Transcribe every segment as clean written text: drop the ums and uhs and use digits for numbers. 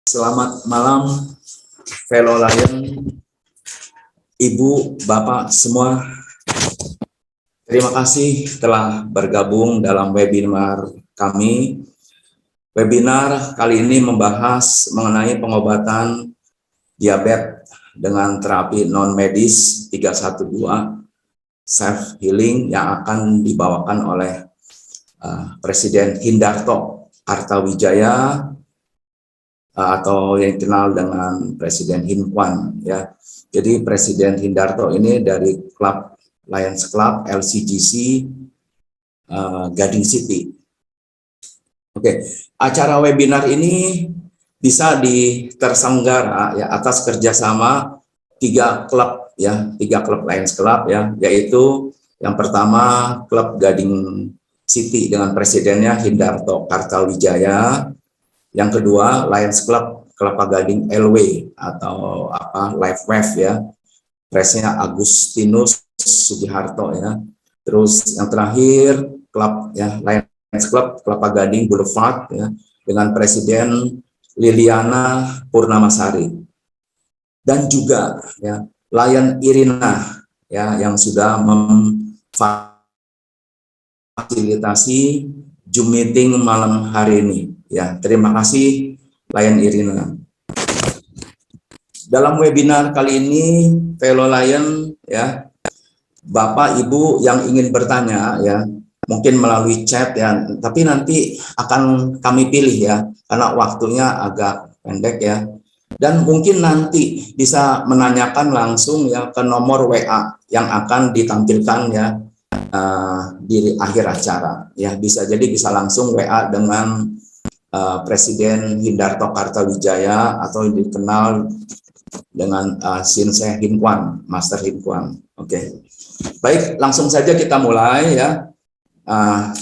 Selamat malam, fellow Lion, Ibu, Bapak semua. Terima kasih telah bergabung dalam webinar kami. Webinar kali ini membahas mengenai pengobatan diabetes dengan terapi non-medis 312 self healing yang akan dibawakan oleh Presiden Hindarto Kartawijaya atau yang dikenal dengan Presiden Hinquan ya. Jadi Presiden Hindarto ini dari klub Lions Club LCGC Gading City. Oke, acara webinar ini bisa terselenggara ya atas kerjasama tiga klub Lions Club ya, yaitu yang pertama klub Gading City dengan presidennya Hindarto Kartawijaya, yang kedua Lions Club Kelapa Gading LW atau Live Wave ya, presnya Agustinus Sugiharto ya. Terus yang terakhir klub ya Lions Club Kelapa Gading Boulevard ya dengan presiden Liliana Purnamasari, dan juga ya Lion Irina ya yang sudah memfasilitasi Zoom meeting malam hari ini ya. Terima kasih Lion Irina. Dalam webinar kali ini, fellow Lion ya, Bapak Ibu yang ingin bertanya ya, mungkin melalui chat ya, tapi nanti akan kami pilih ya, karena waktunya agak pendek ya. Dan mungkin nanti bisa menanyakan langsung ya ke nomor WA yang akan ditampilkan ya di akhir acara ya. Bisa langsung WA dengan Presiden Hindarto Kartawijaya atau dikenal dengan Shinsei Hinquan, Master Hinquan. Oke. Baik, langsung saja kita mulai ya.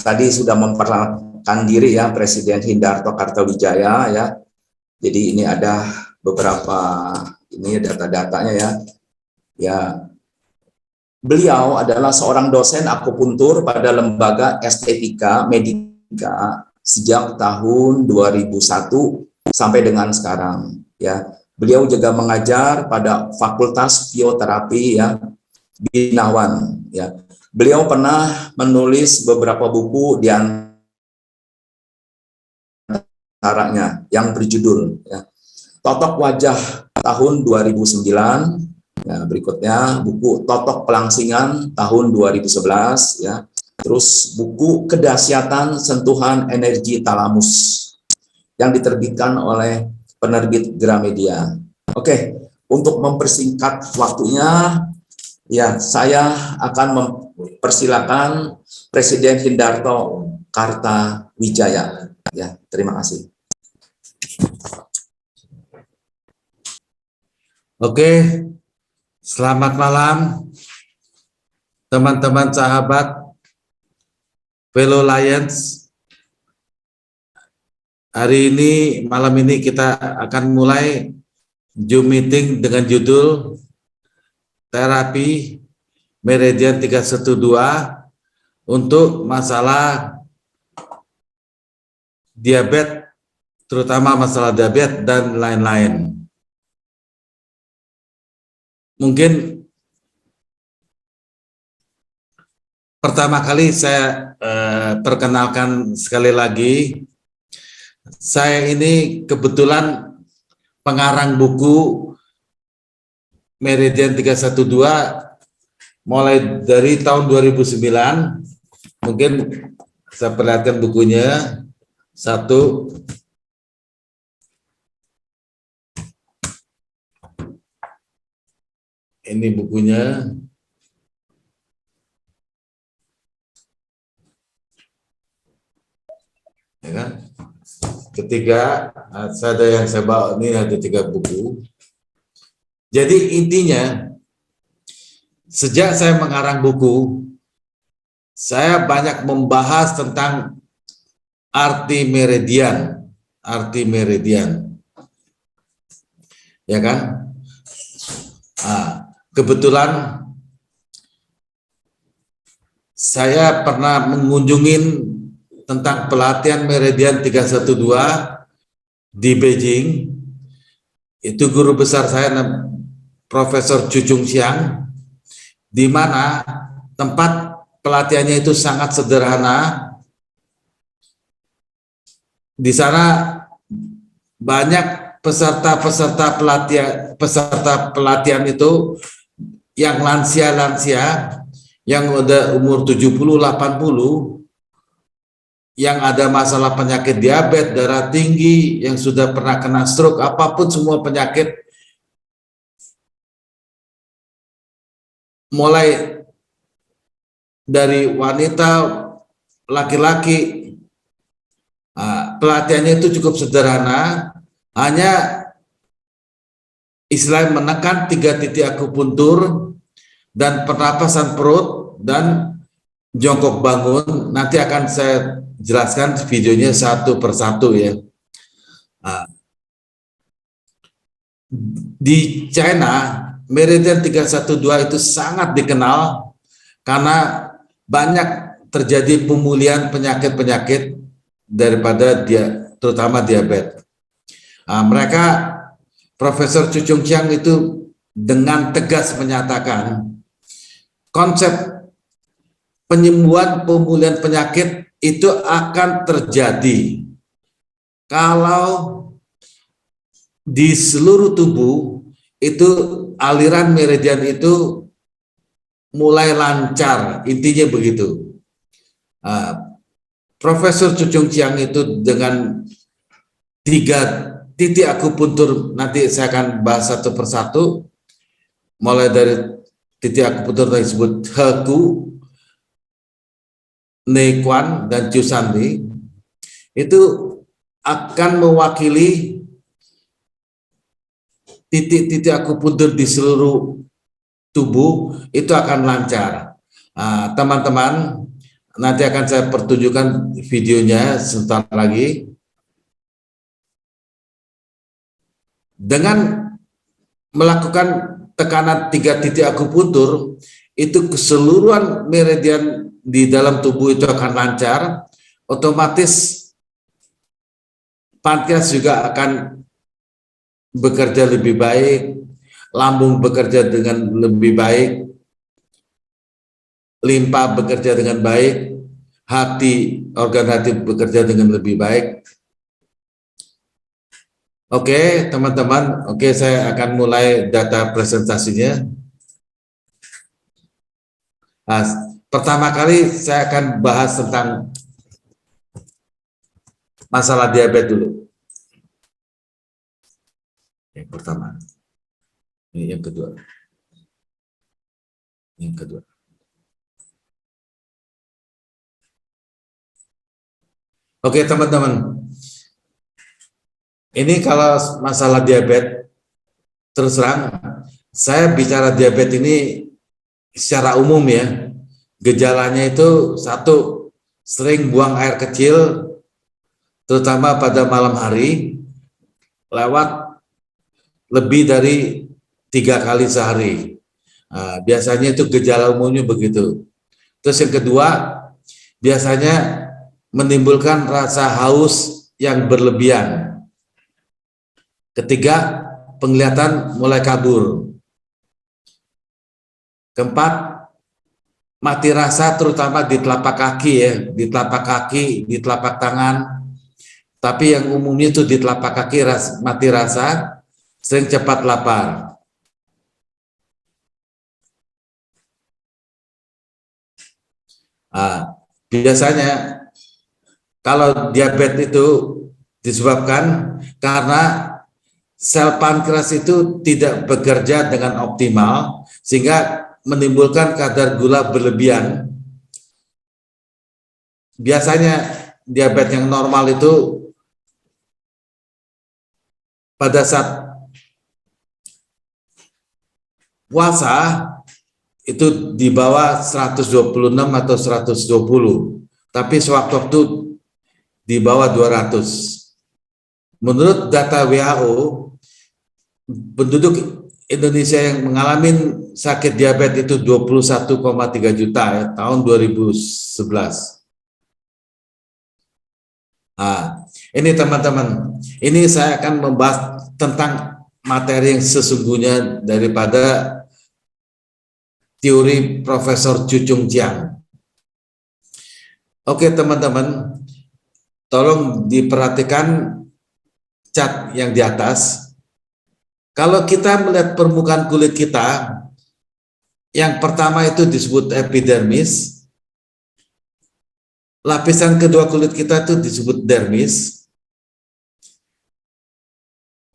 Tadi sudah memperkenalkan diri ya Presiden Hindarto Kartawijaya ya. Jadi ini ada beberapa ini data-datanya ya. Ya, beliau adalah seorang dosen akupuntur pada lembaga estetika medika sejak tahun 2001 sampai dengan sekarang ya. Beliau juga mengajar pada Fakultas Fioterapi ya Binawan ya. Beliau pernah menulis beberapa buku, di antaranya yang berjudul ya, Totok Wajah tahun 2009 ya, berikutnya buku Totok Pelangsingan tahun 2011 ya. Terus buku Kedahsyatan Sentuhan Energi Talamus yang diterbitkan oleh penerbit Gramedia. Oke, untuk mempersingkat waktunya ya, saya akan mempersilakan Presiden Hindarto Kartawijaya ya. Terima kasih. Oke, selamat malam teman-teman sahabat fellow Lions. Hari ini, malam ini kita akan mulai Zoom meeting dengan judul Terapi Meridian 312 untuk masalah diabetes, terutama masalah diabetes dan lain-lain. Mungkin pertama kali saya perkenalkan sekali lagi, saya ini kebetulan pengarang buku Meridian 312 mulai dari tahun 2009. Mungkin saya perlihatkan bukunya. Satu, ini bukunya. Ya kan? Ketiga, ada yang saya bawa ini, ada 3 buku. Jadi intinya, sejak saya mengarang buku, saya banyak membahas tentang arti meridian, ya kan? Kebetulan saya pernah mengunjungi tentang pelatihan Meridian 312 di Beijing itu guru besar saya, Profesor Cucung Siang, di mana tempat pelatihannya itu sangat sederhana. Di sana banyak peserta pelatihan itu yang lansia-lansia, yang udah umur 70-80, yang ada masalah penyakit diabetes, darah tinggi, yang sudah pernah kena stroke, apapun semua penyakit, mulai dari wanita, laki-laki. Pelatihannya itu cukup sederhana, hanya istilah menekan 3 titik akupuntur dan pernapasan perut dan jongkok bangun. Nanti akan saya jelaskan videonya satu persatu ya. Di China, Meridian 312 itu sangat dikenal karena banyak terjadi pemulihan penyakit-penyakit daripada terutama diabetes. Mereka, Profesor Cucung Siang itu dengan tegas menyatakan konsep penyembuhan pemulihan penyakit itu akan terjadi kalau di seluruh tubuh itu aliran meridian itu mulai lancar, intinya begitu. Profesor Cucung Siang itu dengan 3 titik akupuntur, nanti saya akan bahas satu persatu, mulai dari titik akupuntur yang disebut Heku, Nequan, dan Cusandi, itu akan mewakili titik-titik akupuntur di seluruh tubuh, itu akan lancar. Teman-teman, nanti akan saya pertunjukkan videonya sebentar lagi. Dengan melakukan tekanan 3 titik akupuntur, itu keseluruhan meridian di dalam tubuh itu akan lancar, otomatis pankreas juga akan bekerja lebih baik, lambung bekerja dengan lebih baik, limpa bekerja dengan baik, organ hati bekerja dengan lebih baik. Oke, teman-teman, saya akan mulai data presentasinya. Pertama kali saya akan bahas tentang masalah diabetes dulu. Yang pertama. Ini yang kedua. Yang kedua. Oke, teman-teman. Ini kalau masalah diabetes, terus terang, saya bicara diabetes ini secara umum ya. Gejalanya itu satu, sering buang air kecil, terutama pada malam hari, lewat lebih dari 3 kali sehari. Biasanya itu gejala umumnya begitu. Terus yang kedua, biasanya menimbulkan rasa haus yang berlebihan. Ketiga, penglihatan mulai kabur. Keempat, mati rasa terutama di telapak kaki ya, di telapak kaki, di telapak tangan. Tapi yang umumnya itu di telapak kaki mati rasa, sering cepat lapar. Biasanya kalau diabetes itu disebabkan karena sel pankreas itu tidak bekerja dengan optimal sehingga menimbulkan kadar gula berlebihan. Biasanya diabetes yang normal itu pada saat puasa itu di bawah 126 atau 120, tapi sewaktu-waktu di bawah 200. Menurut data WHO, penduduk Indonesia yang mengalami sakit diabetes itu 21,3 juta ya, tahun 2011. Ini teman-teman, ini saya akan membahas tentang materi yang sesungguhnya daripada teori Profesor Cucung Jiang. Oke teman-teman, tolong diperhatikan cat yang di atas. Kalau kita melihat permukaan kulit kita, yang pertama itu disebut epidermis, lapisan kedua kulit kita itu disebut dermis,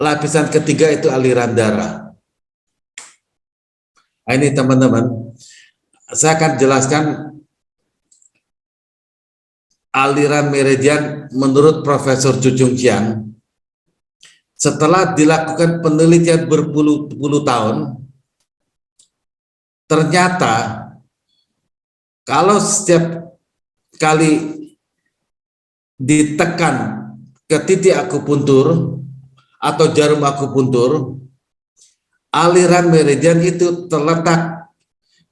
lapisan ketiga itu aliran darah. Nah, ini teman-teman, saya akan jelaskan aliran meridian menurut Profesor Cucung Jiang. Setelah dilakukan penelitian berpuluh-puluh tahun, ternyata kalau setiap kali ditekan ke titik akupuntur atau jarum akupuntur, aliran meridian itu terletak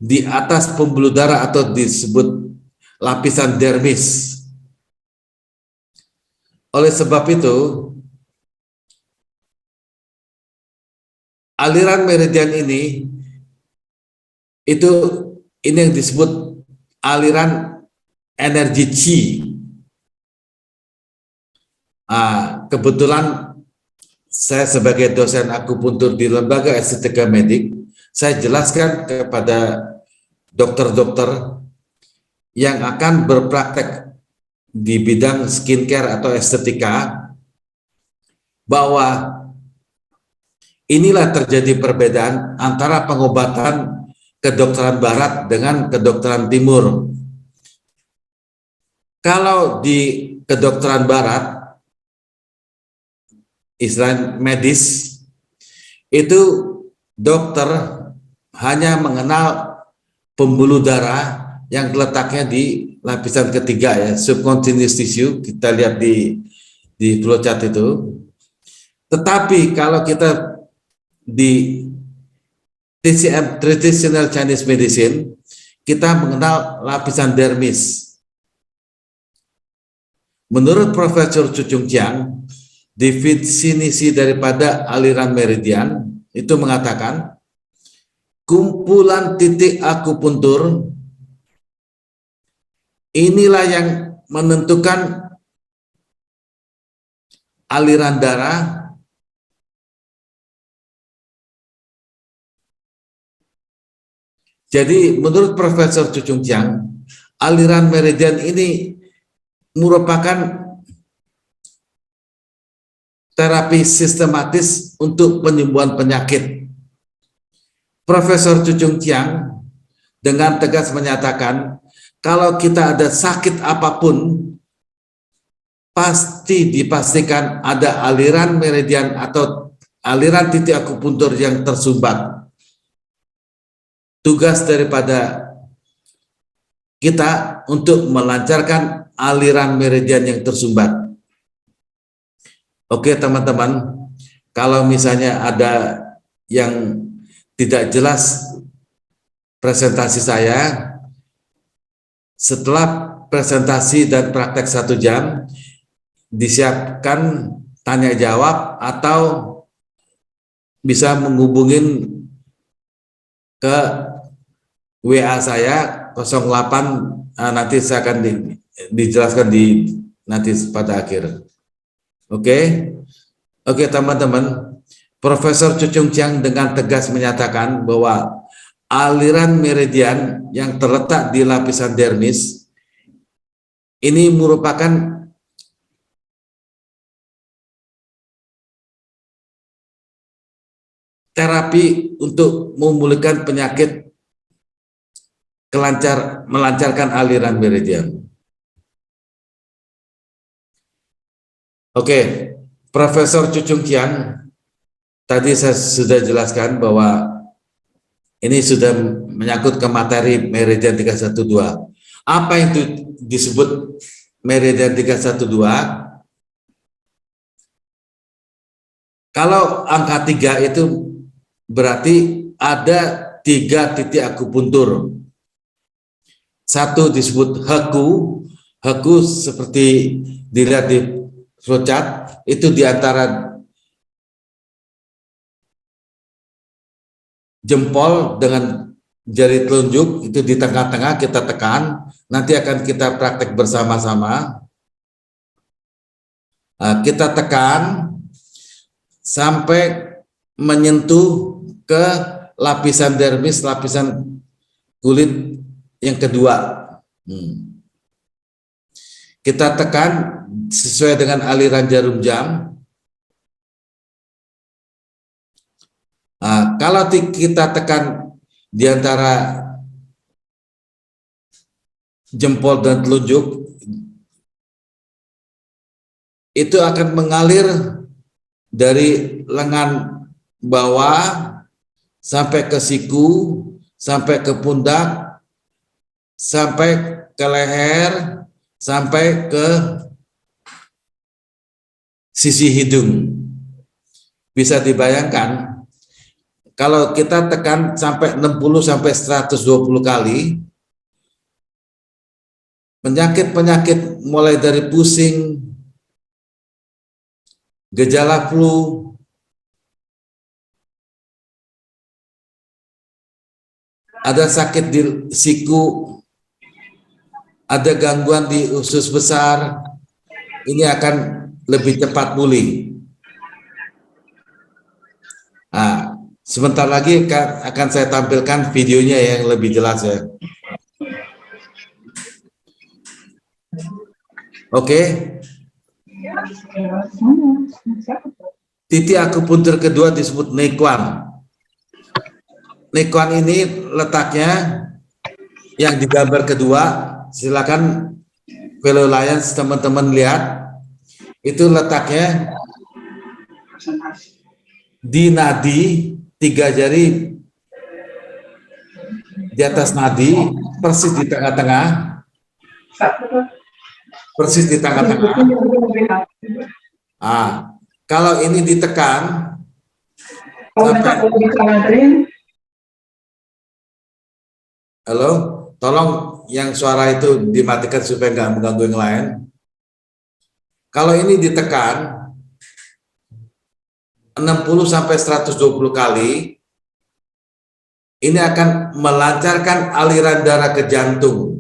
di atas pembuluh darah atau disebut lapisan dermis. Oleh sebab itu, aliran meridian ini yang disebut aliran energi Qi. Kebetulan saya sebagai dosen akupuntur di Lembaga Estetika Medik, saya jelaskan kepada dokter-dokter yang akan berpraktek di bidang skincare atau estetika bahwa inilah terjadi perbedaan antara pengobatan kedokteran barat dengan kedokteran timur. Kalau di kedokteran barat, istilah medis, itu dokter hanya mengenal pembuluh darah yang letaknya di lapisan ketiga ya, subcutaneous tissue, kita lihat di flowchart itu. Tetapi kalau kita di TCM, Traditional Chinese Medicine, kita mengenal lapisan dermis. Menurut Profesor Cucung Jiang, definisi daripada aliran meridian itu mengatakan kumpulan titik akupuntur inilah yang menentukan aliran darah Jadi menurut Profesor Cucung Jiang, aliran meridian ini merupakan terapi sistematis untuk penyembuhan penyakit. Profesor Cucung Jiang dengan tegas menyatakan, kalau kita ada sakit apapun, pasti dipastikan ada aliran meridian atau aliran titik akupuntur yang tersumbat. Tugas daripada kita untuk melancarkan aliran meridian yang tersumbat. Oke teman-teman, kalau misalnya ada yang tidak jelas presentasi saya, setelah presentasi dan praktek 1 jam, disiapkan tanya jawab atau bisa menghubungin ke WA saya 08, nanti saya akan dijelaskan nanti pada akhir. Oke teman-teman, Profesor Cucung Jiang dengan tegas menyatakan bahwa aliran meridian yang terletak di lapisan dermis ini merupakan terapi untuk memulihkan penyakit, melancarkan aliran meridian. Oke, Profesor Cucung Jiang, tadi saya sudah jelaskan bahwa ini sudah menyangkut ke materi meridian 312. Apa itu disebut meridian 312? Kalau angka 3 itu berarti ada 3 titik akupuntur. 1 disebut heku. Heku seperti dilihat di flowchart, itu di antara jempol dengan jari telunjuk itu di tengah-tengah kita tekan. Nanti akan kita praktek bersama-sama. Kita tekan sampai menyentuh ke lapisan dermis, lapisan kulit yang kedua. Kita tekan sesuai dengan aliran jarum jam. Kalau kita tekan di antara jempol dan telunjuk, itu akan mengalir dari lengan bawah sampai ke siku, sampai ke pundak, sampai ke leher, sampai ke sisi hidung. Bisa dibayangkan kalau kita tekan sampai 60 sampai 120 kali, penyakit-penyakit mulai dari pusing, gejala flu, ada sakit di siku, ada gangguan di usus besar, ini akan lebih cepat pulih. Sebentar lagi akan saya tampilkan videonya yang lebih jelas ya. Oke. Titik akupuntur kedua disebut Nequan. Nequan ini letaknya yang di gambar kedua, silakan fellow Lions teman-teman lihat, itu letaknya di nadi 3 jari di atas nadi, persis di tengah-tengah, persis di tengah-tengah. Kalau ini ditekan sampai, halo, tolong yang suara itu dimatikan supaya nggak mengganggu yang lain. Kalau ini ditekan 60 sampai 120 kali, ini akan melancarkan aliran darah ke jantung.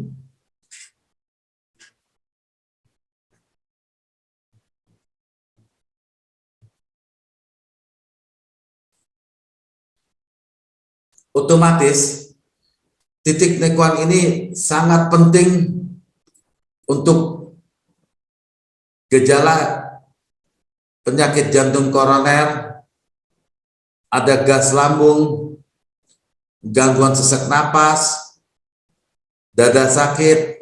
Otomatis titik Nequan ini sangat penting untuk gejala penyakit jantung koroner, ada gas lambung, gangguan sesak napas, dada sakit,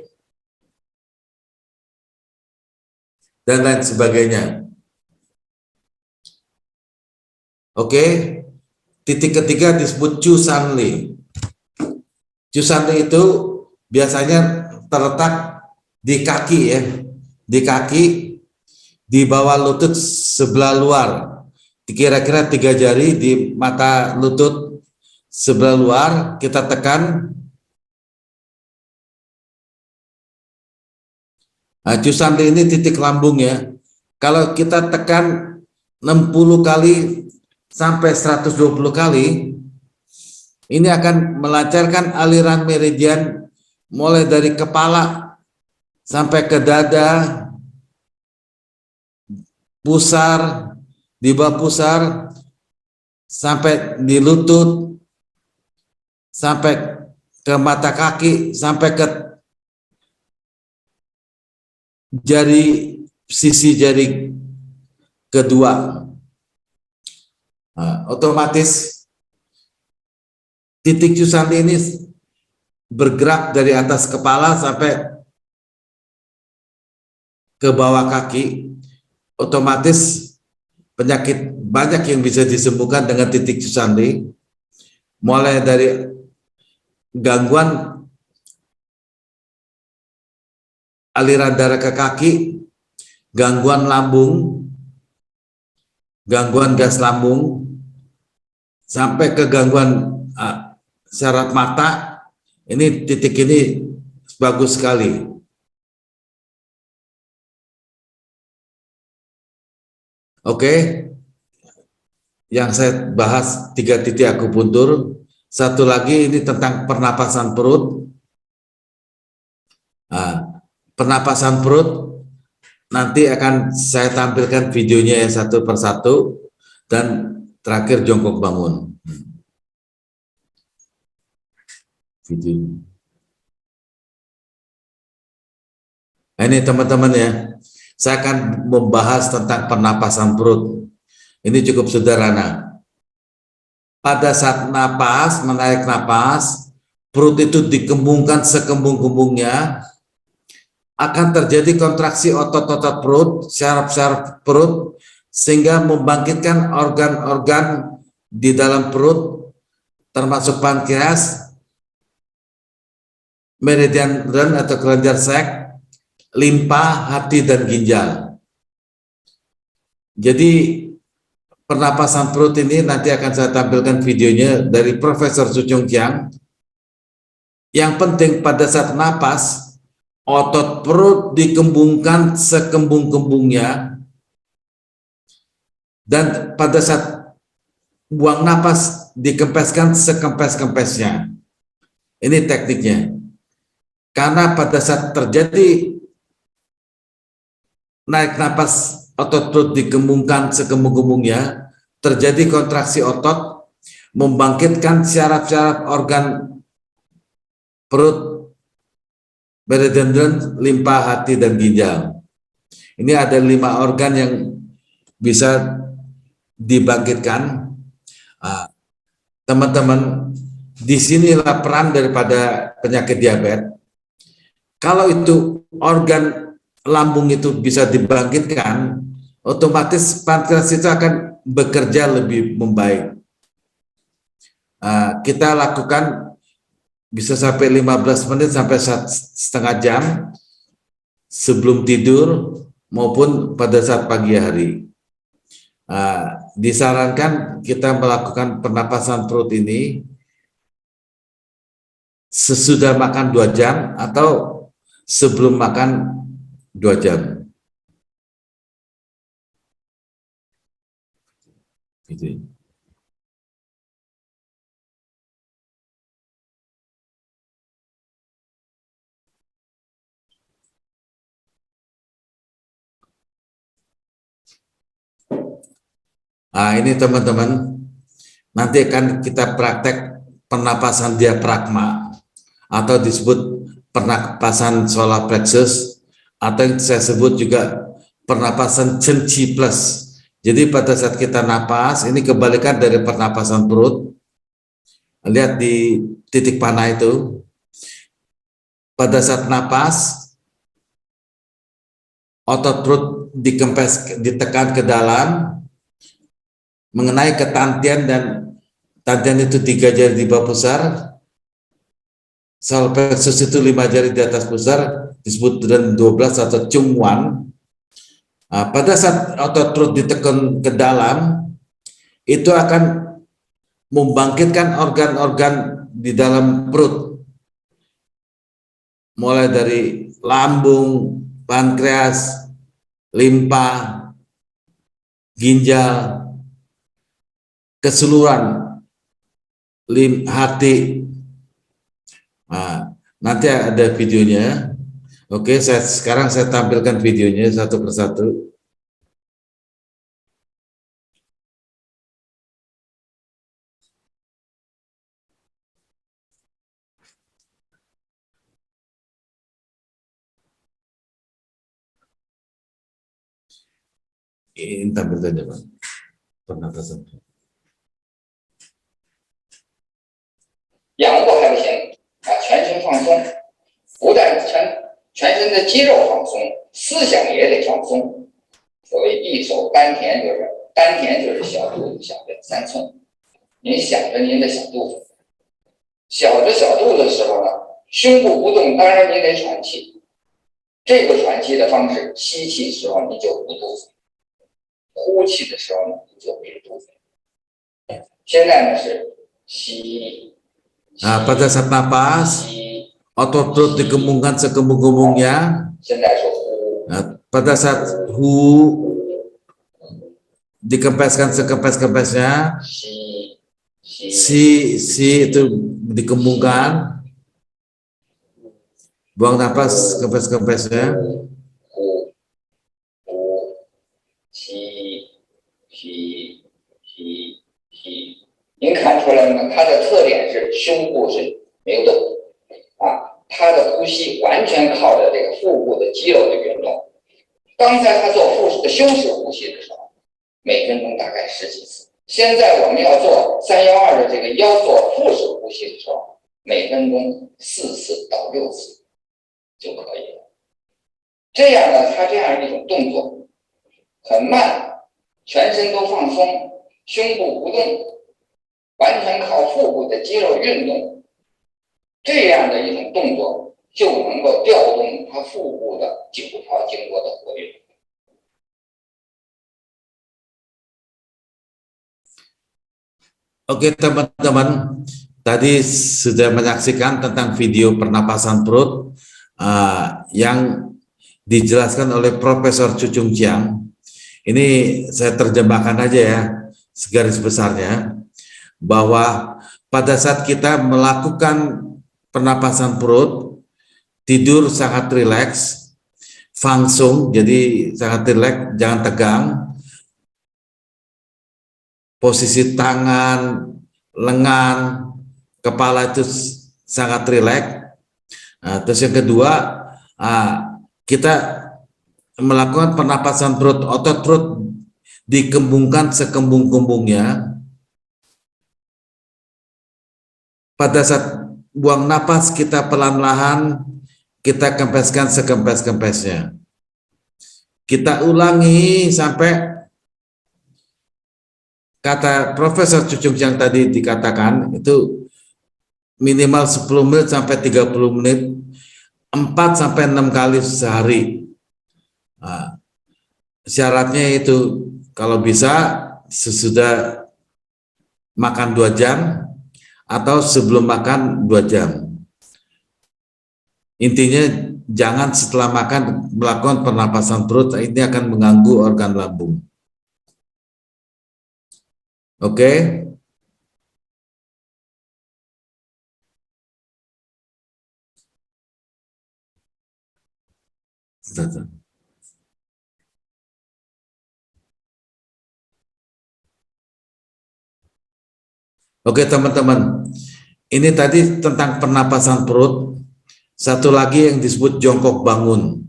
dan lain sebagainya. Oke. Titik ketiga disebut Chu San Li. Chu San Li itu biasanya terletak di kaki ya, di kaki, di bawah lutut sebelah luar, kira-kira 3 jari di mata lutut sebelah luar, kita tekan. Chu San Li ini titik lambung ya. Kalau kita tekan 60 kali sampai 120 kali, ini akan melancarkan aliran meridian mulai dari kepala sampai ke dada, pusar, di bawah pusar, sampai di lutut, sampai ke mata kaki, sampai ke jari, sisi jari kedua. Otomatis titik Chu San Li ini bergerak dari atas kepala sampai ke bawah kaki. Otomatis penyakit banyak yang bisa disembuhkan dengan titik Chu San Li, mulai dari gangguan aliran darah ke kaki, gangguan lambung, gangguan gas lambung, sampai ke gangguan syaraf mata. Ini titik ini bagus sekali. Oke, yang saya bahas 3 titik akupuntur. satu lagi ini tentang pernapasan perut. Nah, pernapasan perut nanti akan saya tampilkan videonya ya satu persatu, dan terakhir jongkok bangun. Video. Nah, ini teman-teman ya, saya akan membahas tentang pernapasan perut. Ini cukup sederhana. Pada saat napas, menarik napas, perut itu dikembungkan sekembung-kembungnya, akan terjadi kontraksi otot-otot perut, syaraf-syaraf perut, sehingga membangkitkan organ-organ di dalam perut, termasuk pankreas, meridian ren atau kelenjar sek, limpa, hati, dan ginjal. Jadi pernapasan perut ini nanti akan saya tampilkan videonya dari Profesor Su Chung Kiang. Yang penting pada saat napas, otot perut dikembungkan sekembung-kembungnya, dan pada saat buang napas dikempeskan sekempes-kempesnya. Ini tekniknya. Karena pada saat terjadi naik napas, otot perut dikembungkan sekembung-kembungnya, terjadi kontraksi otot, membangkitkan syaraf-syaraf organ perut, meridian, limpa, hati, dan ginjal. Ini ada 5 organ yang bisa dibangkitkan. Teman-teman, disinilah peran daripada penyakit diabetes. Kalau itu organ lambung itu bisa dibangkitkan, otomatis pankreas itu akan bekerja lebih membaik. Kita lakukan bisa sampai 15 menit sampai setengah jam sebelum tidur maupun pada saat pagi hari. Disarankan kita melakukan pernapasan perut ini sesudah makan 2 jam atau sebelum makan 2 jam. Gitu. Ini teman-teman, nanti akan kita praktek pernapasan diafragma atau disebut pernapasan solar plexus, atau yang saya sebut juga pernapasan Chen Chi plus. Jadi pada saat kita napas, ini kebalikan dari pernapasan perut. Lihat di titik panah itu. Pada saat napas, otot perut dikempes, ditekan ke dalam, mengenai ke tantian, dan tantian itu 3 jari di bawah pusar, solar plexus itu 5 jari di atas pusar, disebut dengan 12 atau Chung-1. Pada saat otot perut ditekan ke dalam, itu akan membangkitkan organ-organ di dalam perut, mulai dari lambung, pankreas, limpa, ginjal, keseluruhan hati. Nanti ada videonya. Oke, sekarang saya tampilkan videonya satu persatu. Ini tampilkannya, Pak. Pernapasan. 仰卧还不行全身放松，不但全身的肌肉放松，思想也得放松。所谓一手丹田，就是小肚子下边3寸。您想着您的小肚子，小肚子的时候呢，胸部不动，当然你得喘气。这个喘气的方式，吸气时候你就捂肚子，呼气的时候呢你就闭肚子。现在呢是吸。 pada saat napas, otot perut dikembungkan sekembung-kembungnya. Pada saat dikempeskan sekempes-kempesnya. si itu dikembungkan, buang napas, kempes-kempesnya. 呼呼吸吸吸吸，您看出来吗？它的特点是胸部是没有动啊，它的呼吸完全靠着这个腹部的肌肉的运动。刚才他做胸式呼吸的时候，每分钟大概10几次。现在我们要做312的这个腰做腹式呼吸的时候，每分钟4次到6次就可以了。这样呢，它这样一种动作很慢，全身都放松，胸部不动，完全靠腹部的肌肉运动，这样的一种动作就能够调动它腹部的9条经络的活跃。 Oke teman-teman, tadi sudah menyaksikan tentang video pernapasan perut yang dijelaskan oleh Profesor Cucung Jiang. Ini saya terjemahkan aja ya, segaris besarnya, bahwa pada saat kita melakukan pernapasan perut, tidur sangat rileks, langsung, jadi sangat rileks, jangan tegang. Posisi tangan, lengan, kepala itu sangat rileks. Terus yang kedua, kita melakukan pernapasan perut, otot perut dikembungkan sekembung-kembungnya. Pada saat buang napas kita pelan-lahan, kita kempeskan sekempes-kempesnya. Kita ulangi sampai kata Profesor Cucung yang tadi dikatakan itu minimal 10 menit sampai 30 menit, 4 sampai 6 kali sehari. Syaratnya itu kalau bisa sesudah makan 2 jam atau sebelum makan 2 jam. Intinya jangan setelah makan melakukan pernapasan perut, ini akan mengganggu organ lambung. Oke. Oke teman-teman, ini tadi tentang pernapasan perut. Satu lagi yang disebut jongkok bangun.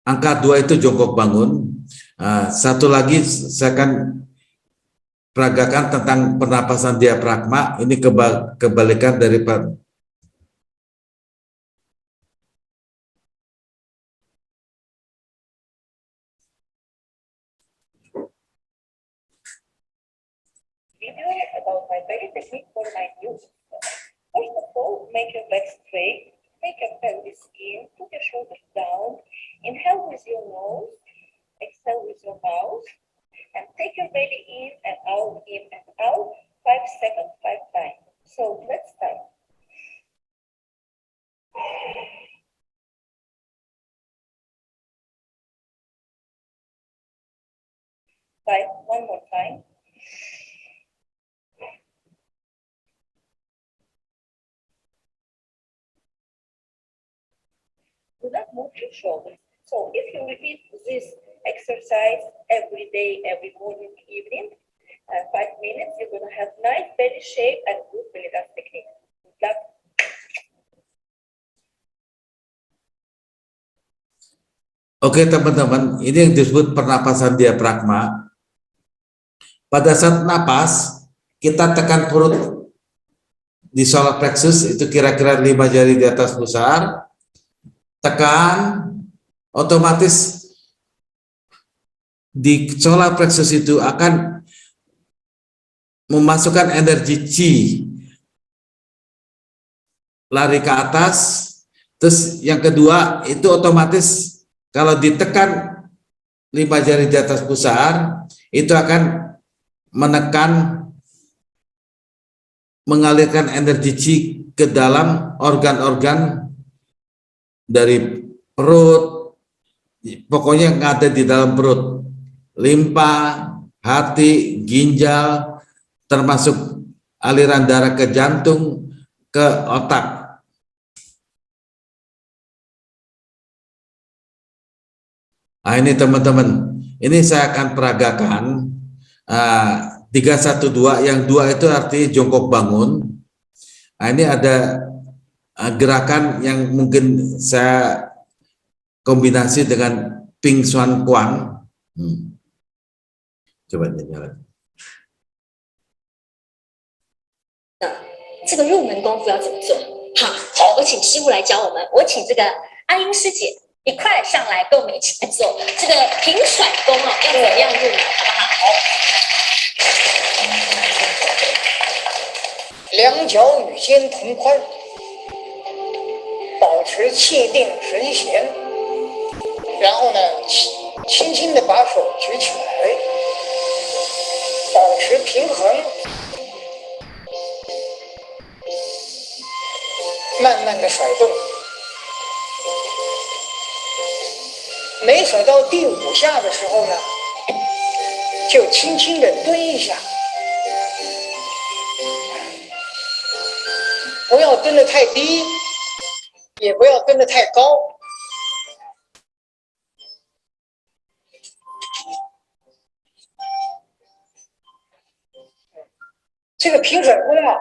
Angka 2 itu jongkok bangun. Satu lagi saya akan peragakan tentang pernapasan diafragma. Ini kebalikan dari video about my very technique for my use. First of all, make your legs straight, make your pelvis in, put your shoulders down, inhale with your nose, exhale with your mouth, and take your belly in and out, 5 seconds, 5 times. So let's start. One more time. Do not move your shoulders. So if you repeat this exercise every day, every morning, evening, 5 minutes, you're going to have nice belly shape and good belly dance technique. Good luck. Oke teman-teman, ini yang disebut pernapasan diafragma. Pada saat napas, kita tekan perut di solar plexus, itu kira-kira 5 jari di atas pusar. Tekan, otomatis di solar plexus itu akan memasukkan energi Qi, lari ke atas. Terus yang kedua itu otomatis kalau ditekan 5 jari di atas pusar, itu akan menekan, mengalirkan energi Qi ke dalam organ-organ dari perut, pokoknya yang ada di dalam perut, limpa, hati, ginjal, termasuk aliran darah ke jantung, ke otak. Nah ini teman-teman, ini saya akan peragakan 3-1-2, yang 2 itu artinya jongkok bangun. Nah ini ada gerakan yang mungkin saya kombinasi dengan Ping Xuan Kuang. Coba jalan. 这个入门功夫要怎么做？好，我请师傅来教我们。我请这个阿英师姐一块上来跟我们一起来做这个平甩功哦，要怎么样入门，好不好？两脚与肩同宽，保持气定神闲，然后呢，轻轻的把手举起来，保持平衡，慢慢的甩动。每甩到第5下的时候呢，就轻轻的蹲一下。不要蹲得太低，也不要蹲得太高。这个平甩功啊，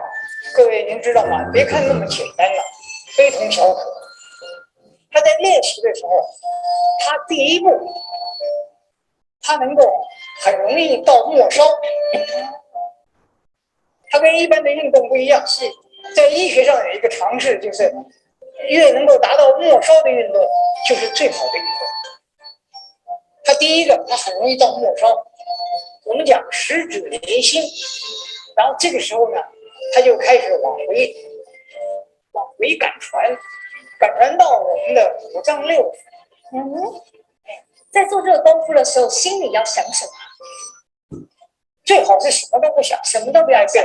各位您知道吗？别看那么简单了，非同小可。他在练习的时候，他第一步，他能够很容易到末梢。它跟一般的运动不一样，是在医学上有一个常识，就是越能够达到末梢的运动，就是最好的运动。它第一个，它很容易到末梢，我们讲十指连心，然后这个时候呢，它就开始往回赶传到我们的5脏6腑。在做这个功夫的时候，心里要想什么？最好是什么都不想，什么都不要想。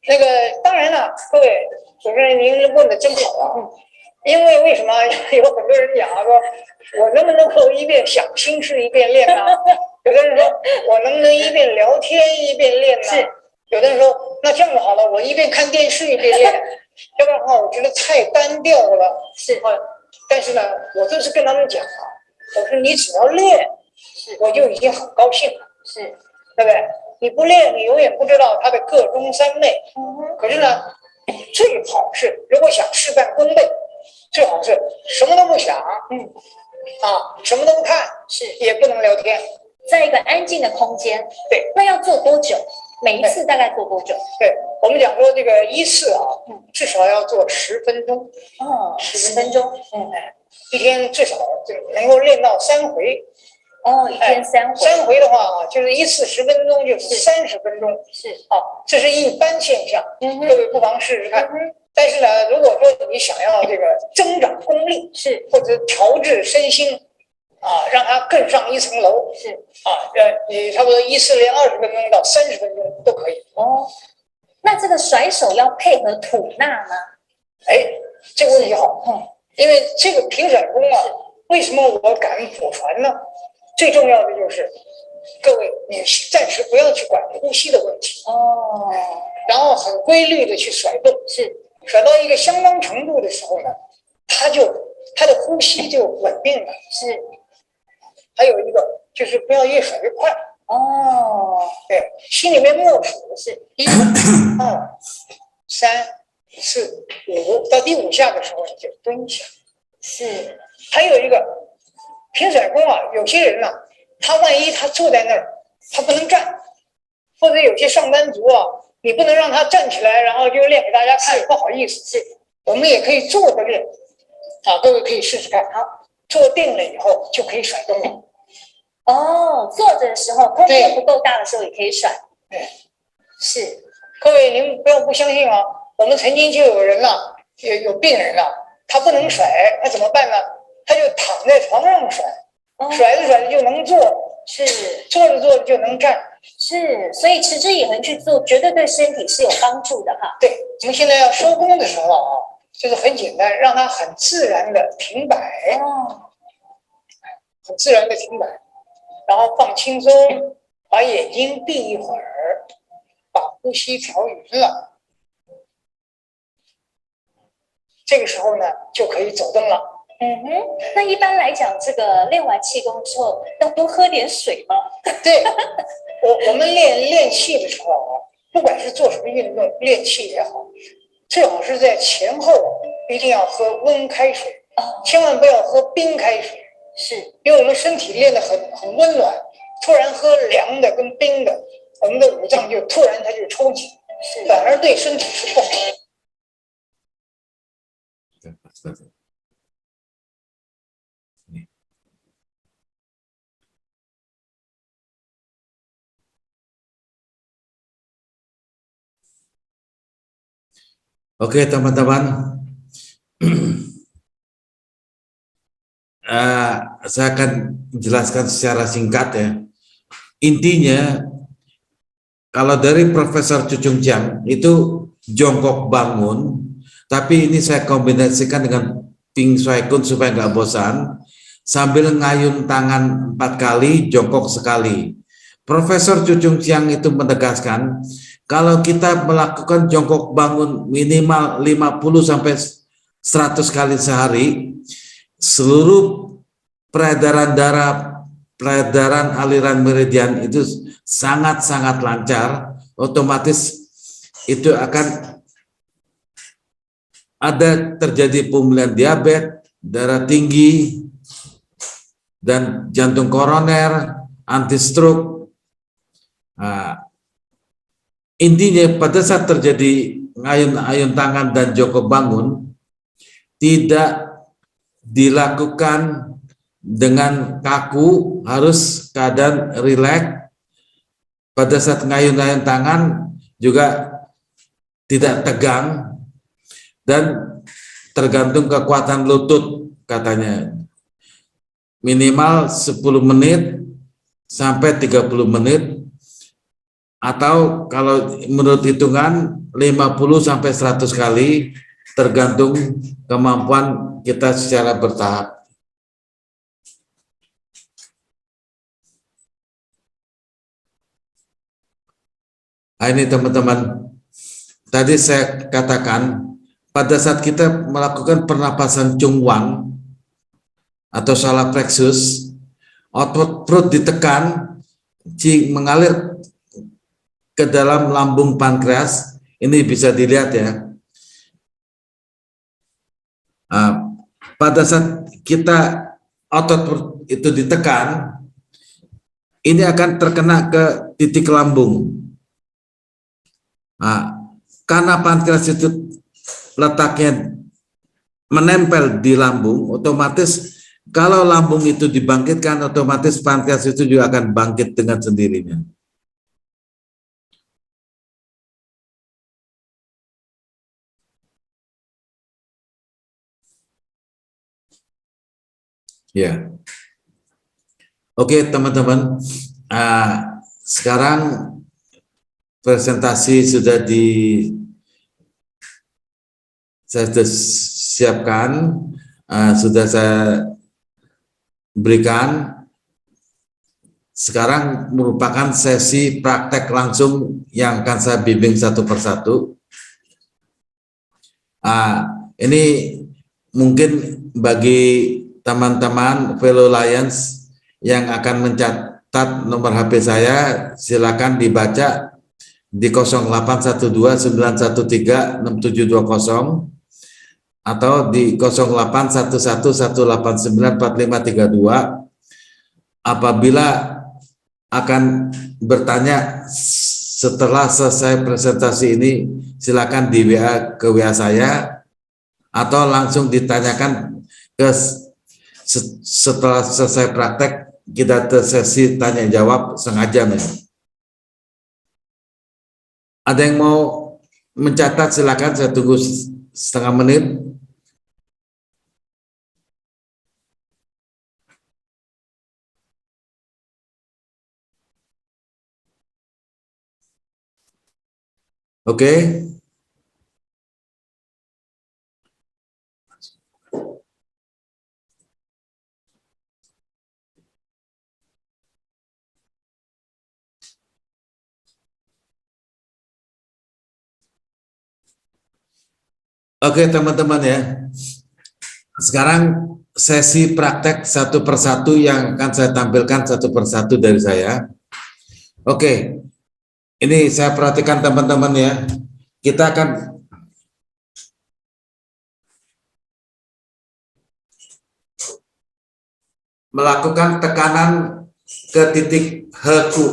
那个当然了，各位主持人您问的真好啊。因为为什么有很多人讲说，我能不能够一边想心事一边练呢？有的人说我能不能一边聊天一边练呢？是。有的人说那这样子好了，我一边看电视一边练，要不然的话我觉得太单调了。是。但是呢，我都是跟他们讲啊，我说你只要练，我就已经很高兴了。是。对不对？你不练，你永远不知道它的个中3昧。可是呢，最好是如果想事半功倍，最好是什么都不想，什么都不看，是也不能聊天，在一个安静的空间。对，那要做多久？每一次大概做多久？对，我们讲说这个一次啊，至少要做10分钟。10分钟。一天至少就能够练到3回。一天3回。3回的话啊，就是一次10分钟，就是30分钟。是。这是一般现象，各位不妨试试看。但是呢，如果说你想要这个增长功力，是或者调治身心，让它更上一层楼，是你差不多一次练20分钟到30分钟都可以。那这个甩手要配合吐纳吗？这个问题好。因为这个平甩功啊，为什么我敢普传呢？最重要的就是各位，你暂时不要去管呼吸的问题。然后很规律的去甩动，是甩到一个相当程度的时候呢，它的呼吸就稳定了。是。还有一个就是不要越甩越快。对，心里面默数的是1、2、3、4、5，到第5下的时候你就蹲下。是。还有一个平甩功啊，有些人呢，他万一他坐在那儿，他不能站，或者有些上班族啊，你不能让他站起来，然后就练给大家看，不好意思。是。我们也可以坐着练，各位可以试试看。坐定了以后就可以甩动了。坐着的时候，空间不够大的时候也可以甩。对。是。各位您不要不相信啊，我们曾经就有人了，有病人了，他不能甩，那怎么办呢？他就躺在床上甩，甩着甩着就能坐，是坐着坐着就能站，是，所以持之以恒去做，绝对对身体是有帮助的哈。对，我们现在要收工的时候啊，就是很简单，让它很自然的停摆。很自然的停摆，然后放轻松，把眼睛闭一会儿，把呼吸调匀了，这个时候呢就可以走动了。那一般来讲，这个练完气功之后，要多喝点水吗？对，我们练气的时候啊，不管是做什么运动，练气也好，最好是在前后一定要喝温开水，千万不要喝冰开水。是，因为我们身体练得很温暖，突然喝凉的跟冰的，我们的五脏就突然它就抽紧，反而对身体是不好的。Oke, teman-teman. Saya akan jelaskan secara singkat ya. Intinya, kalau dari Profesor Cucung Chiang itu jongkok bangun, tapi ini saya kombinasikan dengan Ping Shuai Kun supaya nggak bosan, sambil ngayun tangan 4 kali, jongkok sekali. Profesor Cucung Chiang itu menegaskan, kalau kita melakukan jongkok bangun minimal 50 sampai 100 kali sehari, seluruh peredaran darah, peredaran aliran meridian itu sangat-sangat lancar, otomatis itu akan ada terjadi pemulihan diabetes, darah tinggi, dan jantung koroner, anti stroke. Nah, intinya pada saat terjadi ayun-ayun tangan dan jongkok bangun, tidak dilakukan dengan kaku, harus keadaan rileks. Pada saat ngayun-ngayun tangan juga tidak tegang, dan tergantung kekuatan lutut katanya. Minimal 10 menit sampai 30 menit, atau kalau menurut hitungan 50 sampai 100 kali, tergantung kemampuan kita secara bertahap. Nah, ini teman-teman, tadi saya katakan pada saat kita melakukan pernapasan Chungwang atau solar plexus, otot perut ditekan, Qi mengalir ke dalam lambung pankreas. Ini bisa dilihat ya. Nah, pada saat kita otot perut itu ditekan, ini akan terkena ke titik lambung. Nah, karena pankreas itu letaknya menempel di lambung, otomatis kalau lambung itu dibangkitkan, otomatis pankreas itu juga akan bangkit dengan sendirinya. Ya, oke teman-teman, sekarang presentasi sudah saya sudah siapkan, sudah saya berikan. Sekarang merupakan sesi praktek langsung yang akan saya bimbing satu persatu. Ini mungkin bagi teman-teman fellow Lions yang akan mencatat nomor HP saya, silakan dibaca di 0812-913-6720 atau di 0811-189-4532. Apabila akan bertanya setelah selesai presentasi ini, silakan di WA ke WA saya, atau langsung ditanyakan ke setelah selesai praktek, kita sesi tanya jawab setengah jam ya. Ada yang mau mencatat, silakan, saya tunggu setengah menit. Oke. Oke teman-teman ya. Sekarang sesi praktek satu persatu yang akan saya tampilkan satu persatu dari saya. Oke, ini saya perhatikan teman-teman ya. Kita akan melakukan tekanan ke titik heku.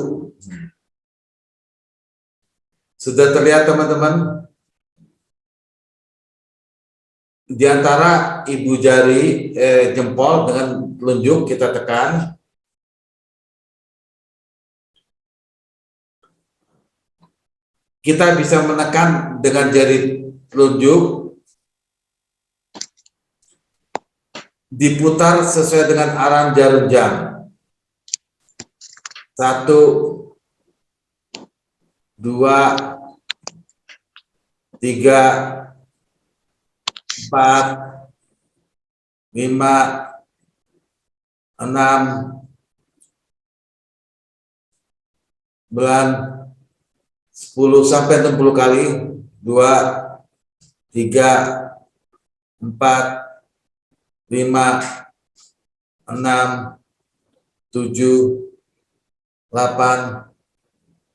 Sudah terlihat teman-teman? Di antara ibu jari jempol dengan telunjuk kita tekan. Kita bisa menekan dengan jari telunjuk, diputar sesuai dengan arahan jarum jam. 1, 2, 3, 4, 5, 6, 9, 10 sampai 60 kali. 2, 3, 4, 5, 6, 7, 8,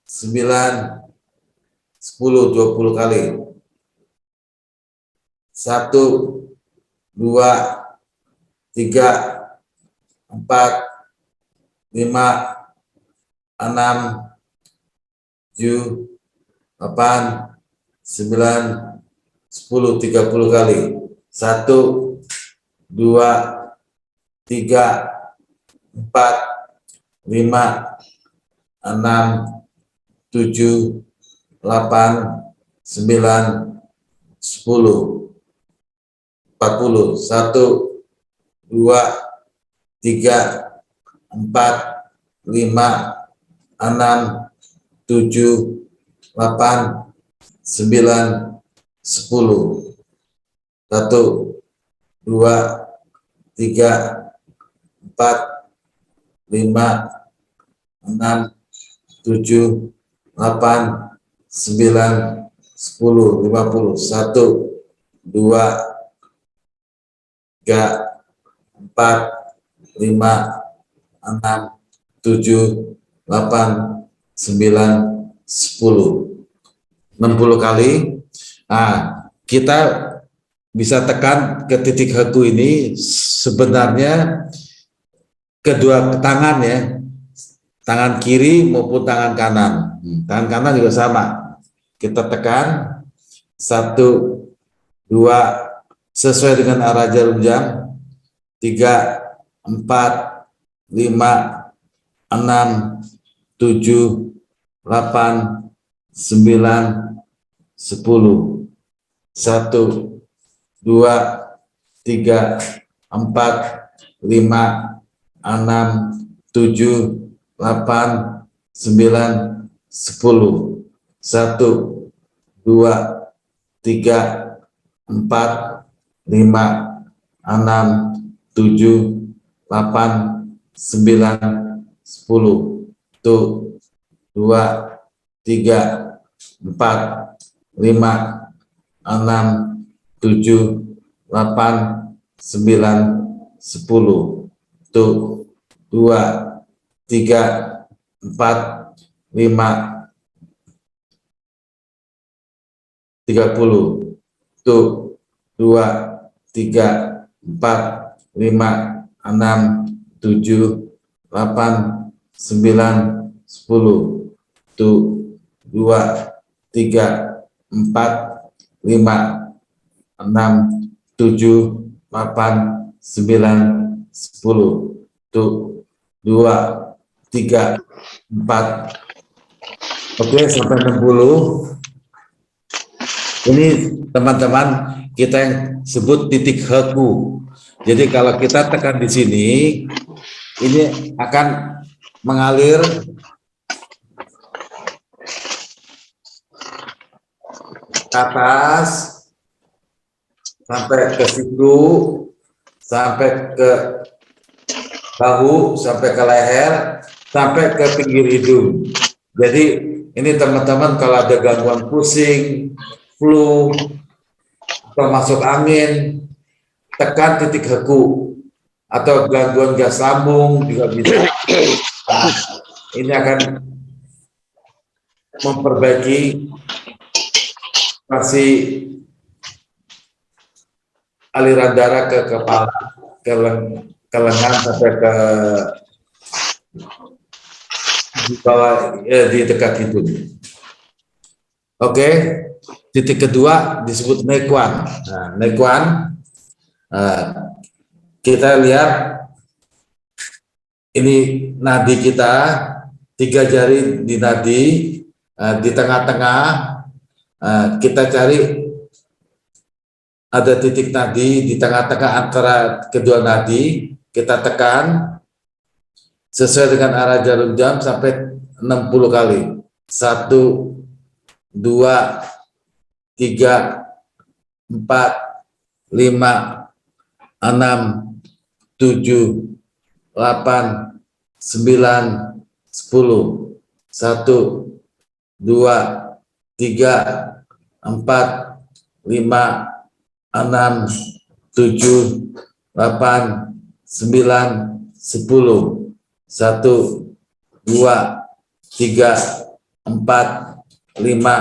9, 10, 20 kali. 1, 2, 3, 4, 5, 6, 7, 8, 9, 10, 30 kali. 1, 2, 3, 4, 5, 6, 7, 8, 9, 10, 40. 1, 2, 3, 4, 5, 6, 7, 8, 9, 10. 1, 2, 3, 4, 5, 6, 7, 8, 9, 10, 50. 1, 2, 3, 4, 5, 6, 7, 8, 9, 10. 60 kali. Nah, kita bisa tekan ke titik heku ini sebenarnya kedua tangan ya, tangan kiri maupun tangan kanan. Tangan kanan juga sama. Kita tekan 1, 2 sesuai dengan arah jarum jam. 3, 4, 5, 6, 7, 8, 9, 10. 1, 2, 3, 4, 5, 6, 7, 8, 9, 10. 1, 2, 3, 4, 5, 6, 7, 8, 9, 10. 1, 2, 3, 4, 5, 6, 7, 8, 9, 10. 1, 2, 3, 4, 5, 30. 1, 2, 3, 4, 5, 6, 7, 8, 9, 10. 1, 2, 3, 4, 5, 6, 7, 8, 9, 10. 1, 2, 3, 4. Oke, sampai 60. Ini teman-teman kita yang sebut titik heku. Jadi kalau kita tekan di sini, ini akan mengalir ke atas sampai ke siku, sampai ke bahu, sampai ke leher, sampai ke pinggir hidung. Jadi ini teman-teman kalau ada gangguan pusing, flu, atau masuk angin, tekan titik heku, atau gangguan gas lambung juga bisa. Nah, ini akan memperbaiki aliran darah ke kepala, ke lengan sampai ke di bawah, di dekat hidung. Oke, titik kedua disebut Nequan. Nah, Nequan, kita lihat ini nadi kita, 3 jari di nadi, di tengah-tengah kita cari ada titik nadi di tengah-tengah antara kedua nadi, kita tekan sesuai dengan arah jarum jam sampai 60 kali. 1, 2, 3, 4, 5, 6, 7, 8, 9, 10. 1, 2, 3, 4, 5, 6, 7, 8, 9, 10. 1, 2, 3, 4, 5,